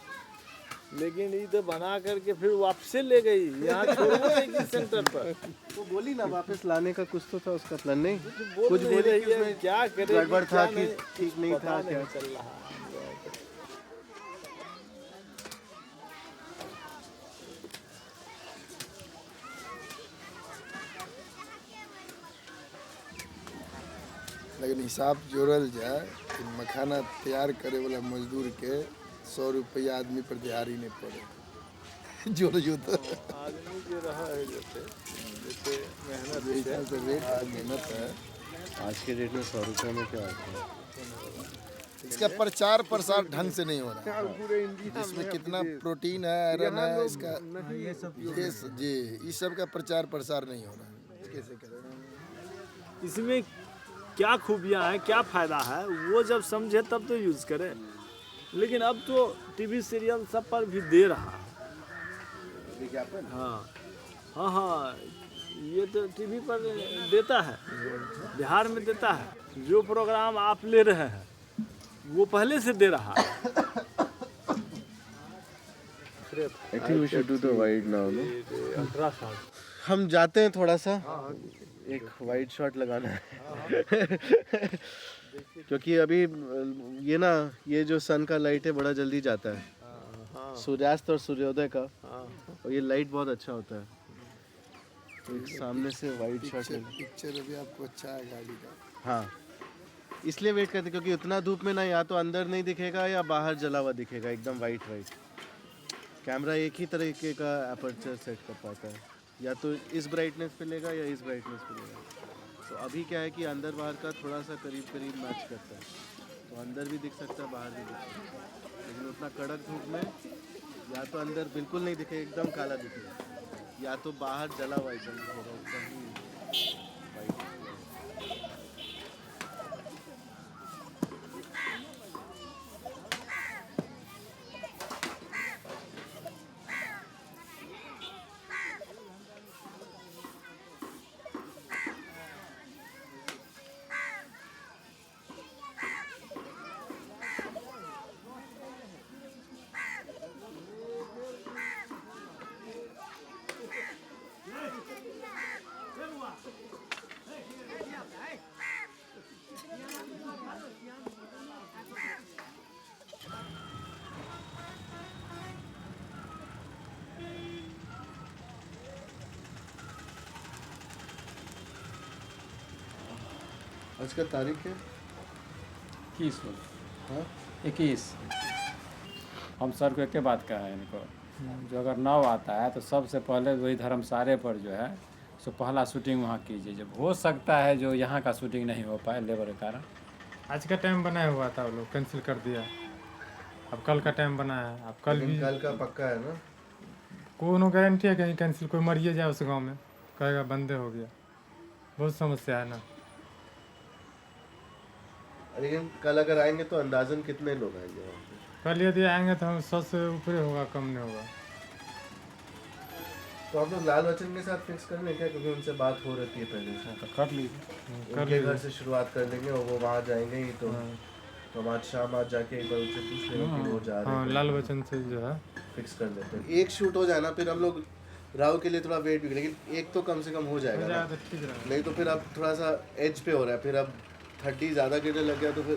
लेकिन ये तो बना करके फिर वापस ले गई, यहाँ छोड़ सेंटर पर। वो बोली ना वापस लाने का कुछ तो था उसका प्लान, नहीं कुछ बोल रही है, क्या करे, गड़बड़ था कि ठीक नहीं था, क्या क्या चल रहा है। लेकिन हिसाब जोड़ल जाए कि मखाना तैयार करे वाला मजदूर के 100 रुपया आदमी पर दिहाड़ी नहीं पड़े। जोड़ियो तो आदमी जो रहा है जैसे मेहनत हिसाब से रेट मेहनत है। आज के डेट में 100 रुपये में क्या होता है? इसका प्रचार प्रसार ढंग से नहीं हो रहा है। इसमें कितना प्रोटीन है, आयरन है, इसका ये जी इस सब का प्रचार प्रसार नहीं हो रहा है। कैसे करें? इसमें क्या खूबियाँ हैं, क्या फ़ायदा है, वो जब समझे तब तो यूज़ करें। लेकिन अब तो टीवी सीरियल सब पर भी दे रहा है विज्ञापन। हाँ हाँ ये तो टीवी पर देता है, बिहार में देता है। जो प्रोग्राम आप ले रहे हैं वो पहले से दे रहा है। I think we should do the wide now, no? Ultrasound हम जाते हैं थोड़ा सा, एक वाइड शॉट लगाना है। क्योंकि अभी ये ना ये जो सन का लाइट है बड़ा जल्दी जाता है, सूर्यास्त और सूर्योदय का, और ये लाइट बहुत अच्छा होता है। तो एक सामने से वाइड शॉट पिक्चर अभी आपको अच्छा है गाड़ी का। हाँ इसलिए वेट करते क्योंकि उतना धूप में ना या तो अंदर नहीं दिखेगा या बाहर जला हुआ दिखेगा, एकदम वाइट वाइट। कैमरा एक ही तरीके का अपर्चर सेट कर पाता है, या तो इस ब्राइटनेस पे लेगा या इस ब्राइटनेस पे लेगा। तो अभी क्या है कि अंदर बाहर का थोड़ा सा करीब करीब मैच करता है, तो अंदर भी दिख सकता है बाहर भी दिख सकता है। लेकिन उतना कड़क धूप में या तो अंदर बिल्कुल नहीं दिखेगा, एकदम काला दिखेगा, या तो बाहर जला हुआ एकदम दिखेगा, एकदम ही वाइट। आज का तारीख है 21 हाँ 21। हम सर को एक बात कहा है इनको, जो अगर 9 आता है तो सबसे पहले वही धर्मसारे पर जो है सो पहला शूटिंग वहाँ कीजिए। जब हो सकता है जो यहाँ का शूटिंग नहीं हो पाए लेबर के कारण। आज का टाइम बनाया हुआ था, वो लोग कैंसिल कर दिया। अब कल का टाइम बनाया है, अब कल भी कल का पक्का है ना? कोनो गारंटी है कहीं कैंसिल, कोई मरिए जाए उस गांव में, कहेगा बंदे हो गया। बहुत समस्या है ना। लेकिन कल अगर आएंगे तो अंदाजन कितने लोग आएंगे वहाँ पे? कल यदि आएंगे तो हम 100 से ऊपर होगा, कम नहीं होगा। तो आप लोग लाल बच्चन के साथ फिक्स कर लें क्या, क्योंकि उनसे बात हो रही है पहले से। तो कर लीजिए। उनके घर से शुरुआत कर लेंगे और वो वहाँ जाएंगे ही तो हम आज शाम आज जाके एक बार उनसे पूछ लेंगे कि वो जा रहे हाँ, हैं। लाल बच्चन से जो है फिक्स कर लेते हैं। एक शूट हो जाना, फिर हम लोग राव के लिए थोड़ा वेट भी, लेकिन एक तो कम से कम हो जाएगा ना। तो ठीक रहेगा। नहीं तो फिर अब थोड़ा सा एज पे हो रहा है, फिर अब 30 ज़्यादा गिरने लग गया तो फिर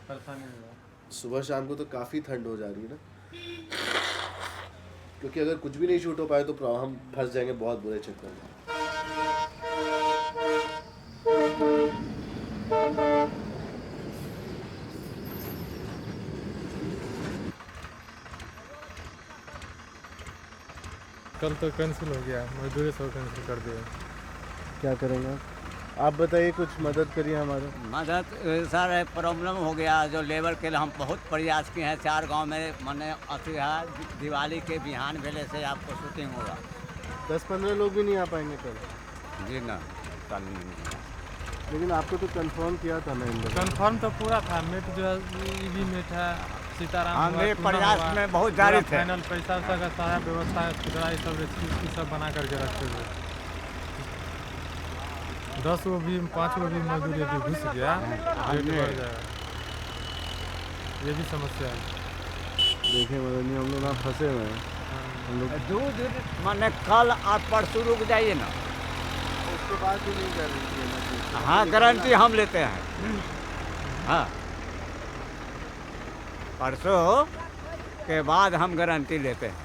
परेशानी होगा। सुबह शाम को तो काफ़ी ठंड हो जा रही है ना, क्योंकि अगर कुछ भी नहीं शूट हो पाए तो हम फंस जाएंगे बहुत बुरे चक्कर में। कल तो कैंसिल हो गया, मजदूरी सब कैंसिल कर दिया। क्या करेंगे आप बताइए, कुछ मदद करिए हमारा। मदद सर प्रॉब्लम हो गया, जो लेबर के लिए हम बहुत प्रयास किए हैं। 4 गांव में मैंने अथी है, दिवाली के बिहान भेले से आपको शूटिंग होगा। 10-15 लोग भी नहीं आ पाएंगे कल? जी ना, कल नहीं। लेकिन आपको तो कंफर्म किया था ना इन लोगों ने। कंफर्म तो पूरा था, मेट जो है ये भी मेट है, सीताराम हुआ, हमें टूना प्रयास हुआ, में बहुत पूरा जारी थे। फाइनल पैसा वैसा का सारा व्यवस्था खुदरा सब रेस्क्यू सब बना करके रखे हुए। 10 वो भी 5 वो भी मजदूर यदि घुस गया रेट बढ़ जाएगा, ये भी समस्या है। देखिए मदन जी, हम लोग यहाँ फंसे हुए हैं। हम लोग दूध मैंने कल और परसों रुक जाइए ना, उसके बाद भी नहीं गारंटी है ना। हाँ गारंटी हम लेते हैं। हाँ परसों के बाद हम गारंटी लेते हैं।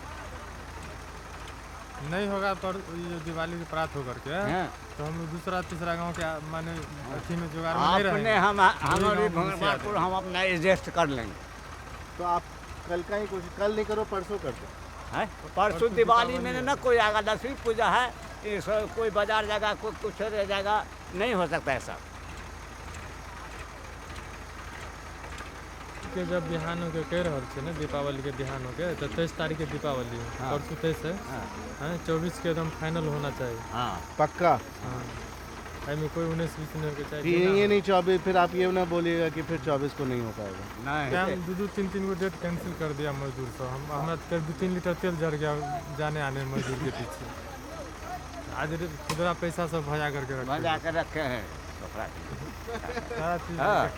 नहीं होगा पर ये दिवाली की प्रात होकर के हाँ। तो हम लोग दूसरा तीसरा गांव के माने अथी में जुगाड़ में नहीं अपने रहेंगे। हमारी भगवानपुर हम अपना एडजस्ट कर लेंगे। तो आप कल का ही कोशिश, कल नहीं करो परसों कर दो। है परसों दिवाली में ना कोई आएगा, दसवीं पूजा है, कोई बाजार जाएगा, कोई कुछ रह जाएगा, नहीं हो सकता ऐसा। के जब बिहान हो के कह रहे थे ना, दीपावली के बिहान हो के तो 23 तारीख के दीपावली है, हाँ। परसों 23 है, हाँ 24 के एकदम फाइनल होना चाहिए। हाँ पक्का? हाँ में कोई 19-20 नहीं होके चाहिए। ये नहीं 24, फिर आप ये ना बोलिएगा कि फिर 24 को नहीं हो पाएगा। नहीं टाइम 2-3 गो डेट कैंसिल कर दिया मजदूर से। हम हमारा 2-3 लीटर तेल जड़ गया जाने आने मजदूर के पीछे। आज खुदरा पैसा सब भजा करके भजा कर रखे हैं सारा चीज। हाँ।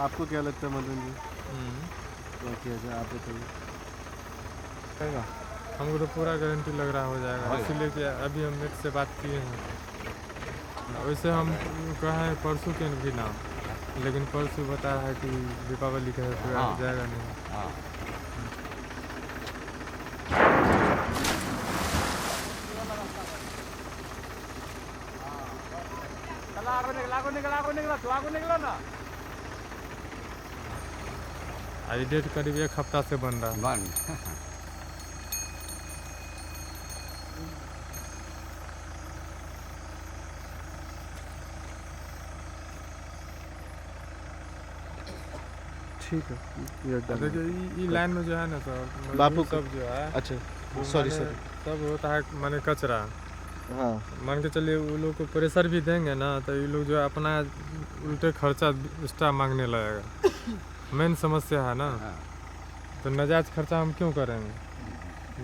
आपको क्या लगता है मदन जी, क्या किया जाए, आप बताइए। हमको तो पूरा गारंटी लग रहा हो जाएगा, इसीलिए कि अभी हम नेट से बात किए हैं। वैसे हम कहा है परसों के भी नाम, लेकिन परसों बताया है कि दीपावली का है, जाएगा नहीं। हाँ। निकला ना। आज डेट करीब 1 हफ्ता से बन रहा है। बन ठीक है, देखिए ये लाइन में जो है ना सर, बापू सब जो है, अच्छा वो सॉरी माने सॉरी, सब होता है माने कचरा। हाँ मान के चलिए वो लोग को प्रेशर भी देंगे ना तो ये लोग जो है अपना उल्टे खर्चा एक्स्ट्रा मांगने लगेगा। मेन समस्या है ना, तो नाजायज खर्चा हम क्यों करेंगे,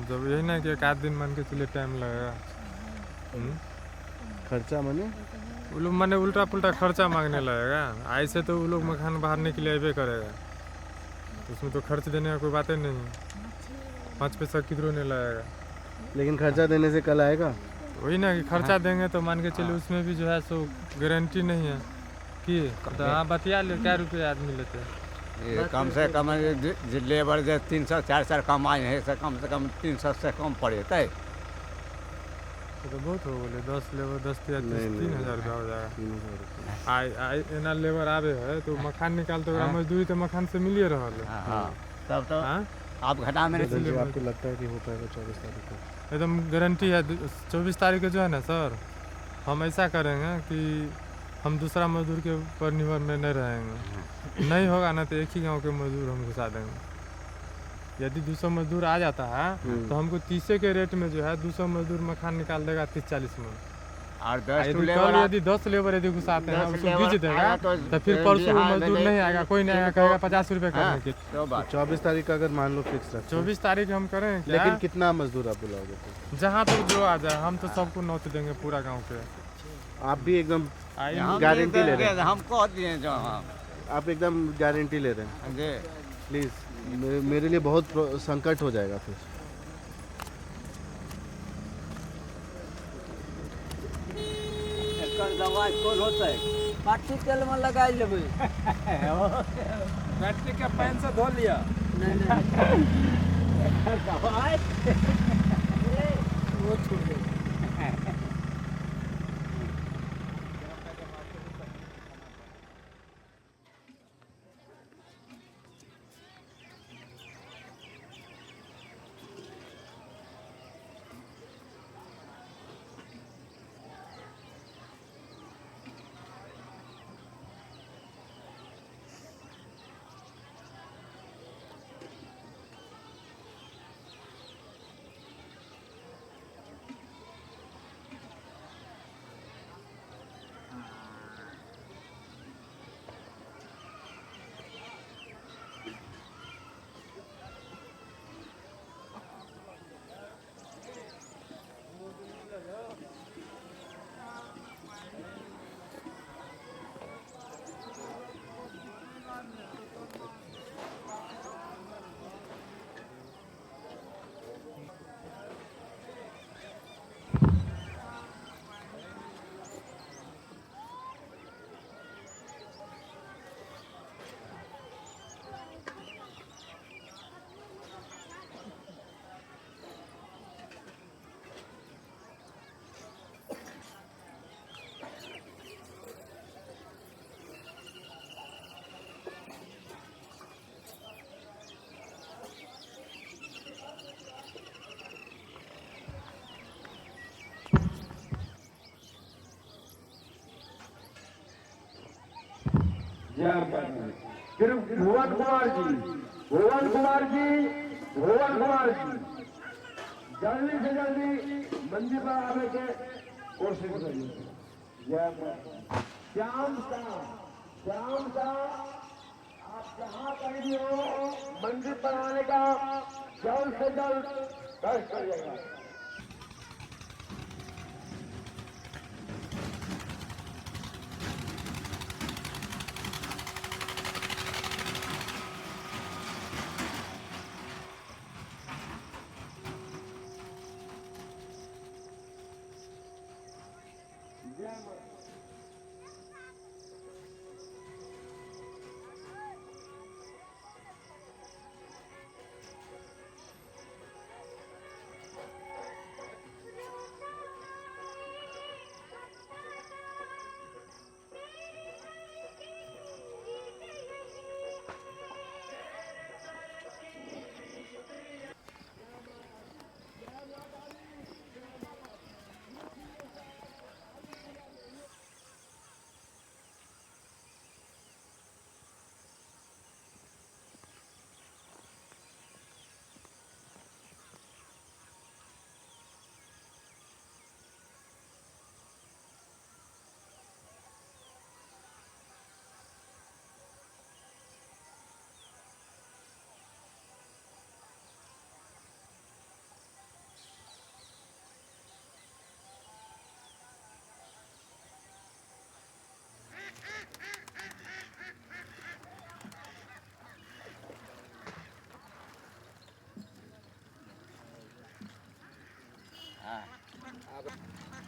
जब यही ना कि 1 आध दिन मान के चलिए टाइम लगेगा। खर्चा माने वो लोग माने उल्टा पुल्टा खर्चा मांगने लगेगा। ऐसे तो वो लोग मकान बाहरने के लिए अबे करेगा, तो उसमें तो खर्च देने का कोई बात ही नहीं है। 5 पैसा किधरों नहीं लगेगा। लेकिन खर्चा देने से कल आएगा। वही ना कि खर्चा देंगे तो मान के चलिए उसमें भी जो है सो गारंटी नहीं है कि तो हाँ बतिया ले क्या रुपये आदमी लेते हैं। ये कम से कम लेबर जो 300-400 कमाए हैं से कम 300 से कम पड़े थे। तो बहुत हो बोले 10 लेबर 10 या 3,000 रुपया हो जाएगा। 3,000 आई एना लेबर आवे है तो मखान निकालते ओकरा मजदूरी तो मखान से मिलिए रहल है। हाँ तब तो आप घटा में आपको लगता है कि हो पाएगा 24 तारीख को? एकदम गारंटी है। 24 तारीख को जो है ना सर, हम ऐसा करेंगे कि हम दूसरा मजदूर के ऊपर निर्भर में नहीं रहेंगे। नहीं होगा ना तो एक ही गांव के मजदूर हम घुसा देंगे। यदि 200 मजदूर आ जाता है तो हमको 30 के रेट में जो है 200 मजदूर मखान निकाल देगा 30-40 मन। और यदि 10 लेबर यदि घुसाते हैं उसको बीज देगा तो फिर परसों मजदूर नहीं आएगा, कोई नहीं आएगा, कहेगा 50 रुपये करने के। 24 तारीख का अगर मान लो फिक्स रखते 24 तारीख हम करें क्या? लेकिन कितना मजदूर आप बुलाओगे? तो जहाँ तक जो आ जाए हम तो सबको नौत देंगे पूरा गाँव के। आप भी एकदम गारंटी ले रहे हैं? हम कह दिए जो आप एकदम गारंटी ले रहे हैं? जी प्लीज़ मेरे लिए बहुत संकट हो जाएगा फिर। दवाई कौन होता है? पार्टी तेल में लगा लेबै। बैटरी का पानी से धो लिया। दवाई वो छोड़ दे। फिर भुवन कुमार जी जल्दी से जल्दी मंदिर पर आने के कोशिश करिए। श्याम शाह आप जहाँ कहीं भी हो मंदिर पर आने का जल्द से जल्द कष्ट करिएगा।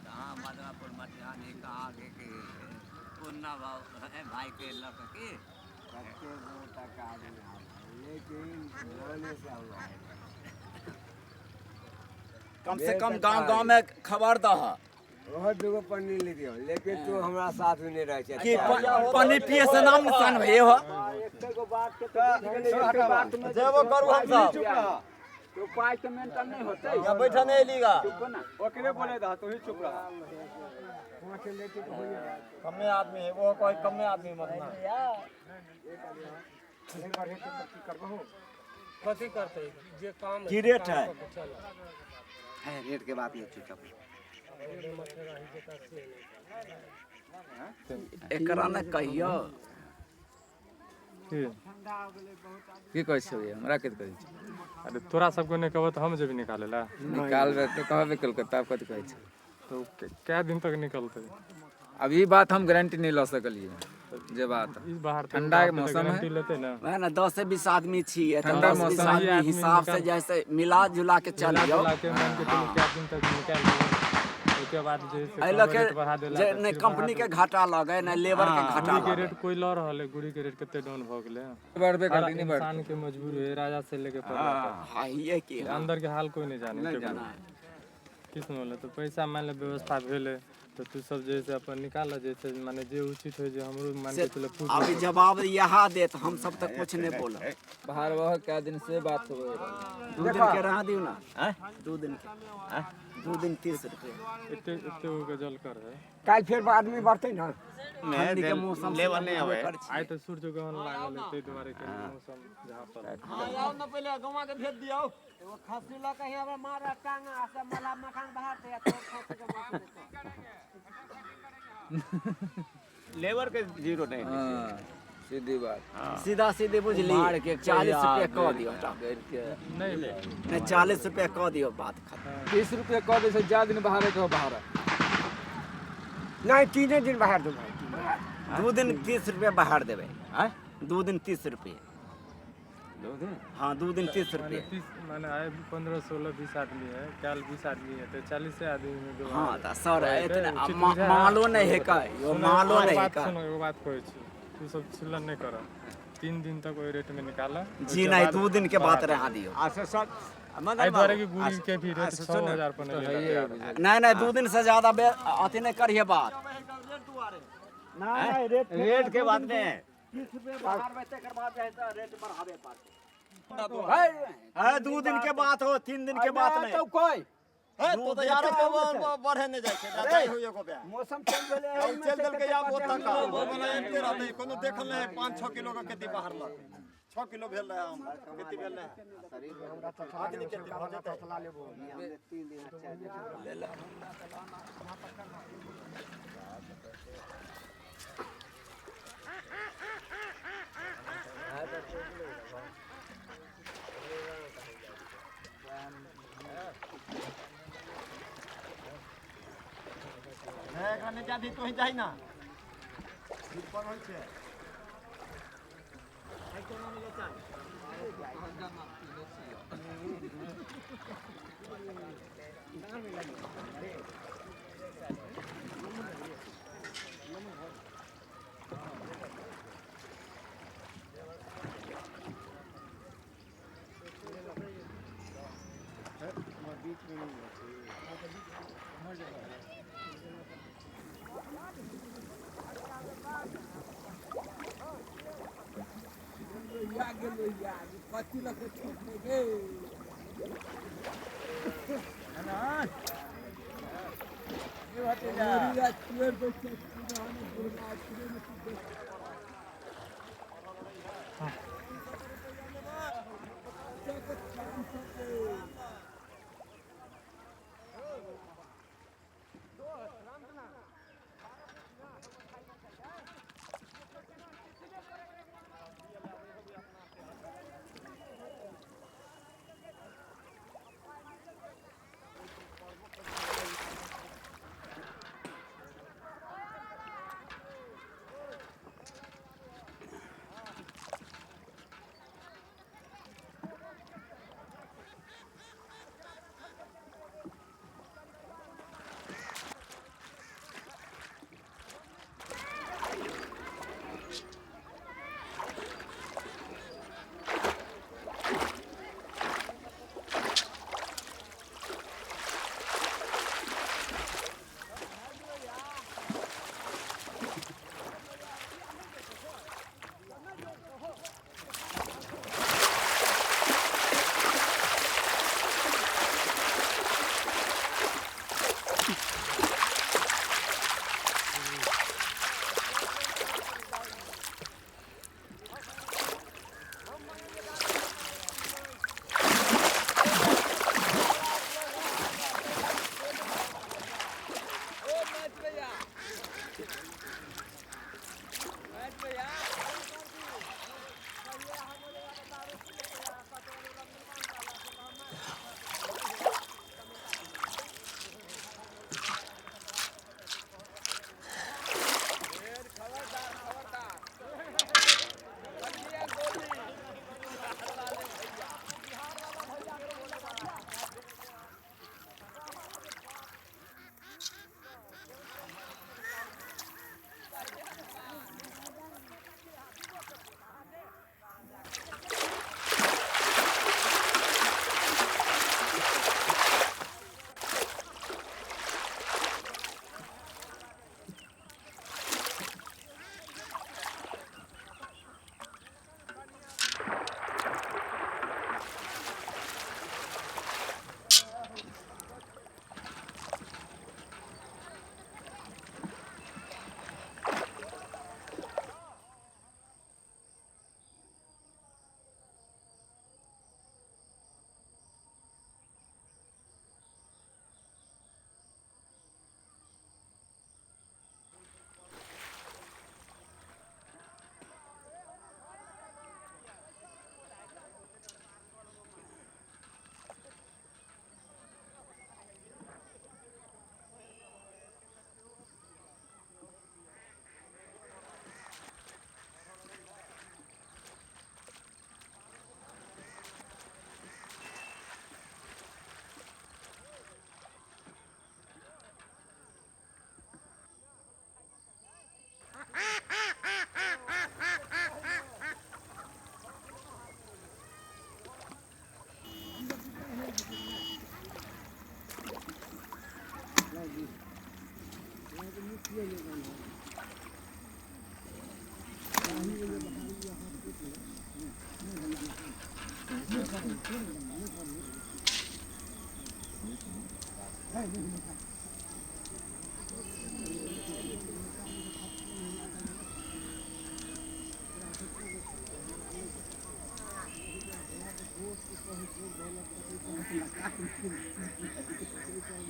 कहाँ बदलापुर मटिहानी कहाँ के पुन्ना भाई के लक की कम से कम गांव में खबर दह बहुत दूगो पन्नी ले दियो, लेकिन तू हमरा साथ में नहीं रह छै कि पानी पिए से नाम निशान भइए हो एगो बात के जेबो करू हम सब तो पाई के मेंटेन नहीं होते यहाँ बैठा नहीं लीगा ओकरे बोले दा तू ही चुप रह कमे आदमी है वो कोई कमे आदमी मत ना कथी करते जे काम की रेट है रेट के बात ये चुप एकरा ने कहियो की कहै छै हमरा के कहै छै अरे तोरा सबको नहीं कहबो तो हम जब निकाले ला निकालबे तो कहबे कलकत्ता आप कथी कहै छै तो क्या दिन तक निकलते अब ई बात हम गारंटी नहीं ला सकलिए जे बात इस बाहर ठंडा के मौसम है लेते ना वह ना 10 से 20 आदमी छिए ठंडा 10 से 20 मौसम आदमी हिसाब से जैसे मिला जुला के चलियो के मान के चलो क्या दिन तक निकाल लियो उसके बाद जैसे एलो के जे नहीं कंपनी के घाटा लगे ना लेबर के घाटा के रेट कोई ल रहल है गुड़ी के रेट कितने डाउन भ गेले बढ़बे करती नहीं बढ़ इंसान के मजबूर है राजा से लेके हां ये की अंदर के हाल कोई नहीं जाने किस बोले तो पैसा मान ले व्यवस्था भेले तो तू सब जैसे अपन निकाल जैसे माने जे उचित हो जे हमरो मान के चले पूछ अभी जवाब यहा दे तो हम सब तक कुछ नहीं बोला बाहर वह क्या दिन से बात हो रही 2 दिन के रहा दियो ना 2 दिन के 2 दिन 30 रुपए इतने के जल कर है काल फिर आदमी बढ़ते ना ठंडी के मौसम लेवल नहीं होवे आइ तो सूरज गहन लागल है तै दुआरे के मौसम जहां पर हां आओ ना पहले गवा के भेज दियो एगो खस्सी ल के यहां मारा टांगा से मला मखान बाहर दे तो खस्सी के मार लेबर के जीरो नहीं सीधी बात सीधा सीधे बुझली 40 रुपए कह दियो नहीं 40 रुपए कह दियो बात खत्म 30 रुपए कह दे से ज्यादा दिन बाहर के बाहर नहीं 3 दिन बाहर दो 2 दिन 30 रुपए बाहर देवे 2 दिन 30 रुपए 2 दिन हाँ 2 दिन 30 रुपए माने आए 15 16 20 आदमी है कल 20 आदमी है तो 40 से आदमी में दो हाँ तो सर इतना मालो नहीं है का यो मालो नहीं है का सुनो एगो बात कहै छी तू सब छिलन नहीं कर 3 दिन तक ओइ रेट में निकाला जी नहीं 2 दिन के बाद रहा दियो अच्छा सर आई द्वारा की गुड़ी के भी रेट 6000 पर नहीं 2 दिन से ज्यादा अति नहीं करिए बात नहीं रेट के बात में 30 रुपए बाहर में तेकर बाद जैसा रेट बढ़ावे पाते है 2 दिन के बात हो 3 दिन के बात नहीं तो कोई तो यार बढ़े नहीं जाय छै दाई होय को बे मौसम चेंज भेले चल दल के या बोता का वो बना एते रहते कोनो देखल नहीं 5-6 किलो का खेती बाहर ला 6 किलो भेल रहा हम खेती भेल रहा शरीर हमरा तो आदमी खेती भ जाता चला लेबो 3 दिन अच्छा ले ला एखने जादी तो जाई ना ऊपर होय छै आई कोनो मिले चाय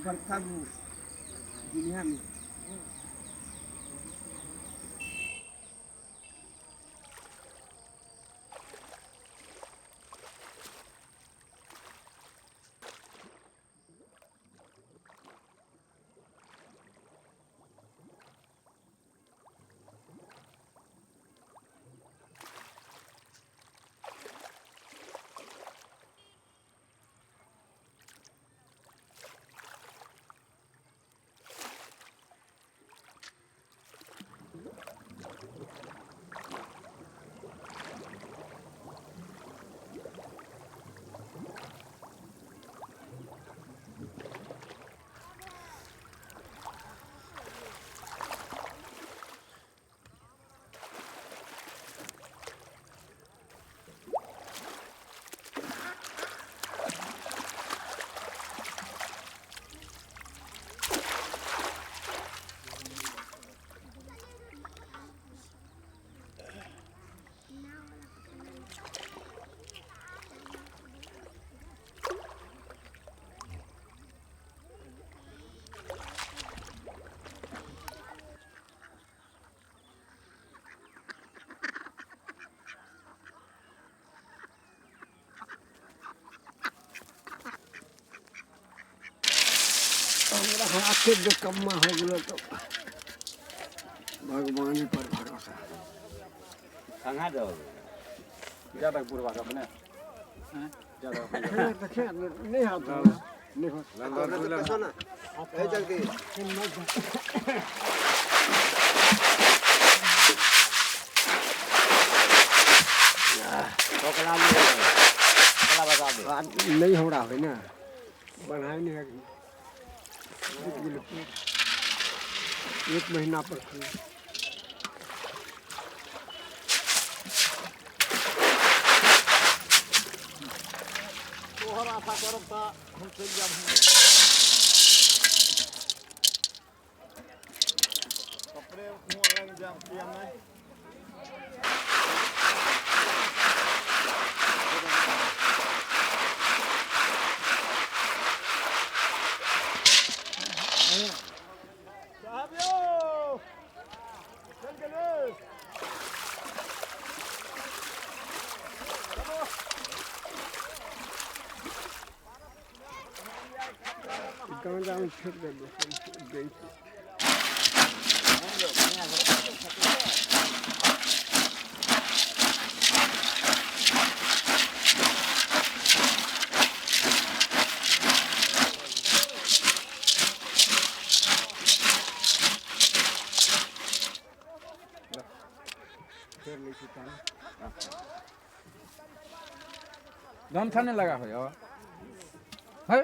बरखा दुनिया में हाथ जो कम्मा हो गया तो भगवान पर भरोसा कहाँ जाओगे ज़्यादा पूर्वा का बने नहीं आता नहीं नहीं हो रहा है ना बनाए नहीं है 1 महीना पर तोहर आशा करब त हम चल जाब कपड़े ऑनलाइन जाम किया मैं जाऊँ फिर गई धान खाने लगा हो यार है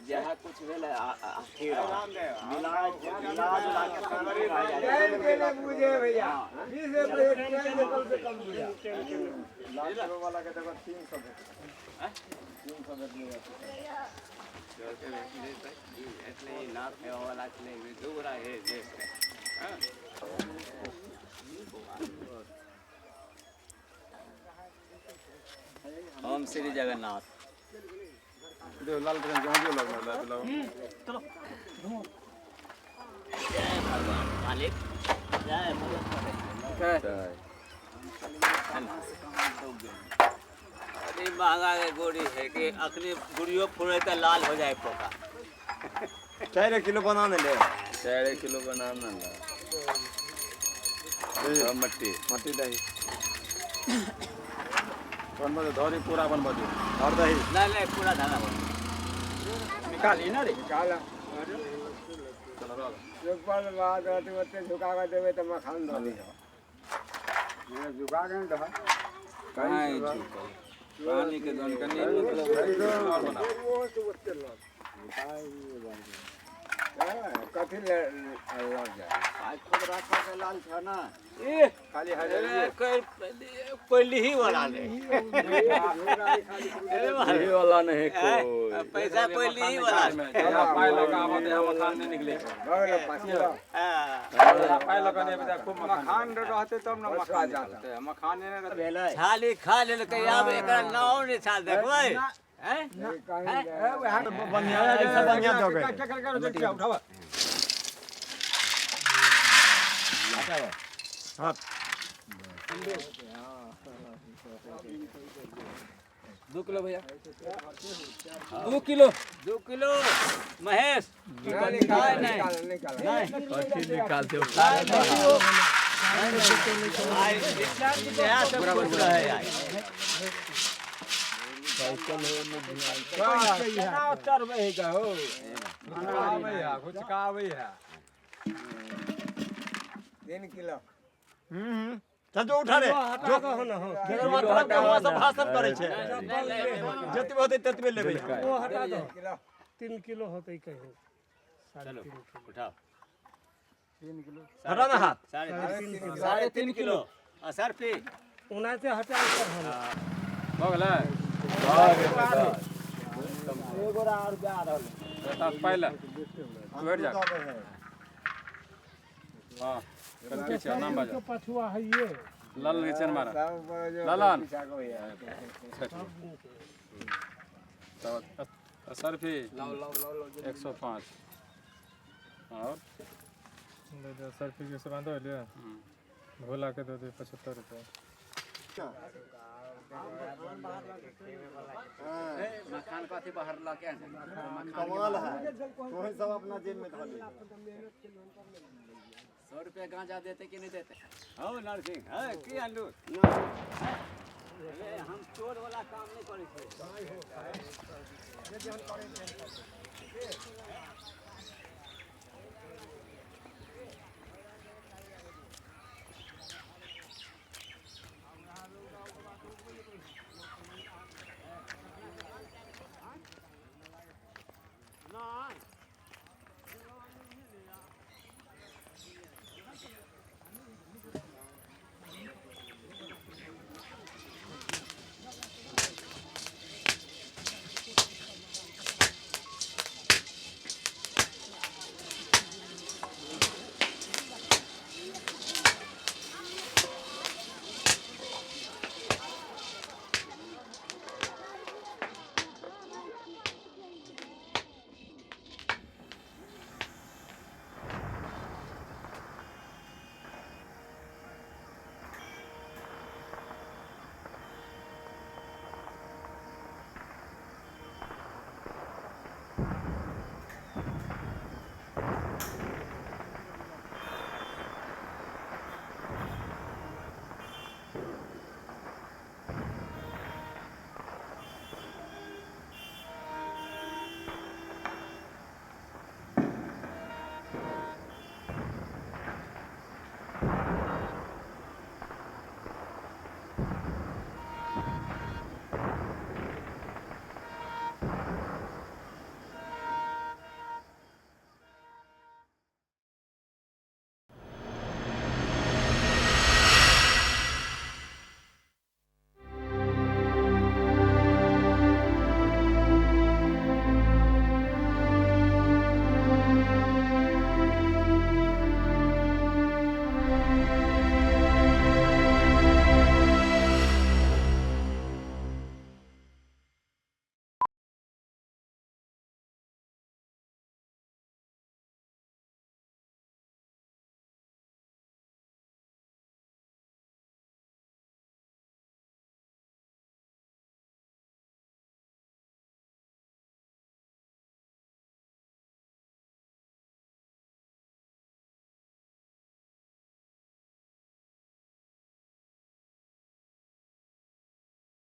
जहाँ कुछ भेल ओम श्री जगन्नाथ लाल ट्रेन जहाँ भी लगना चलो जय भगवान मालिक जय अरे महंगा के गोड़ी है कि अखनी गुड़ियों फोड़े तो लाल हो जाए पोका 4 किलो बनाने ले 4 किलो बनाना ला मट्टी दही कौन बजे धोरी पूरा बन बजे और दही नहीं पूरा धाना निकाली ना रे निकाला एक बार बाद होते झुका के देवे तो मखान दो ये झुका के दो पानी के दोन का नहीं मतलब वो तो उसके लग कथी ले लग जाए आज खुद रास्ता से लाल था ना ए खाली हजार पहली ही वाला ने यही वाला नहीं कोई पैसा पहली ही वाला पाए लगा आवत है मखान नहीं निकले बगल पाछला पाए लगा नहीं बता खूब मखान रहते तब न मखान जाते मखान ने छाली खा ले के अब एकरा नाव नहीं छाल देखबै हैं बढ़िया बढ़िया दो गए उठावा हां 2 किलो भैया 2 किलो महेश निकाल निकालते हो पूरा है यार कुछ का आवे है 3 किलो चल जो उठा रे जो कहो ना हो जेकर मतलब के हुआ सब भाषण करे छे जतबे होते ततबे लेबे वो हटा दो 3 किलो होते कहीं चलो उठाओ 3 किलो हटा ना हाथ 3.5 किलो सर पे उन्हें से हटा कर हम हो गेलै एगो और जा रहल बता पहले बैठ जा हां कल पीछे नाम बाजा पछुआ है ये लाल नीचे मारा लालन तो असर भी 105 और सर्फी के से बांधो लिया भोला के दे 75 रुपए मखान काथी बाहर ला के कमाल है तोहे सब अपना जेब में धर ले 100 रुपया गांजा देते कि नहीं देते हो नरसिंह है की आलू हम चोर वाला काम नहीं करै छी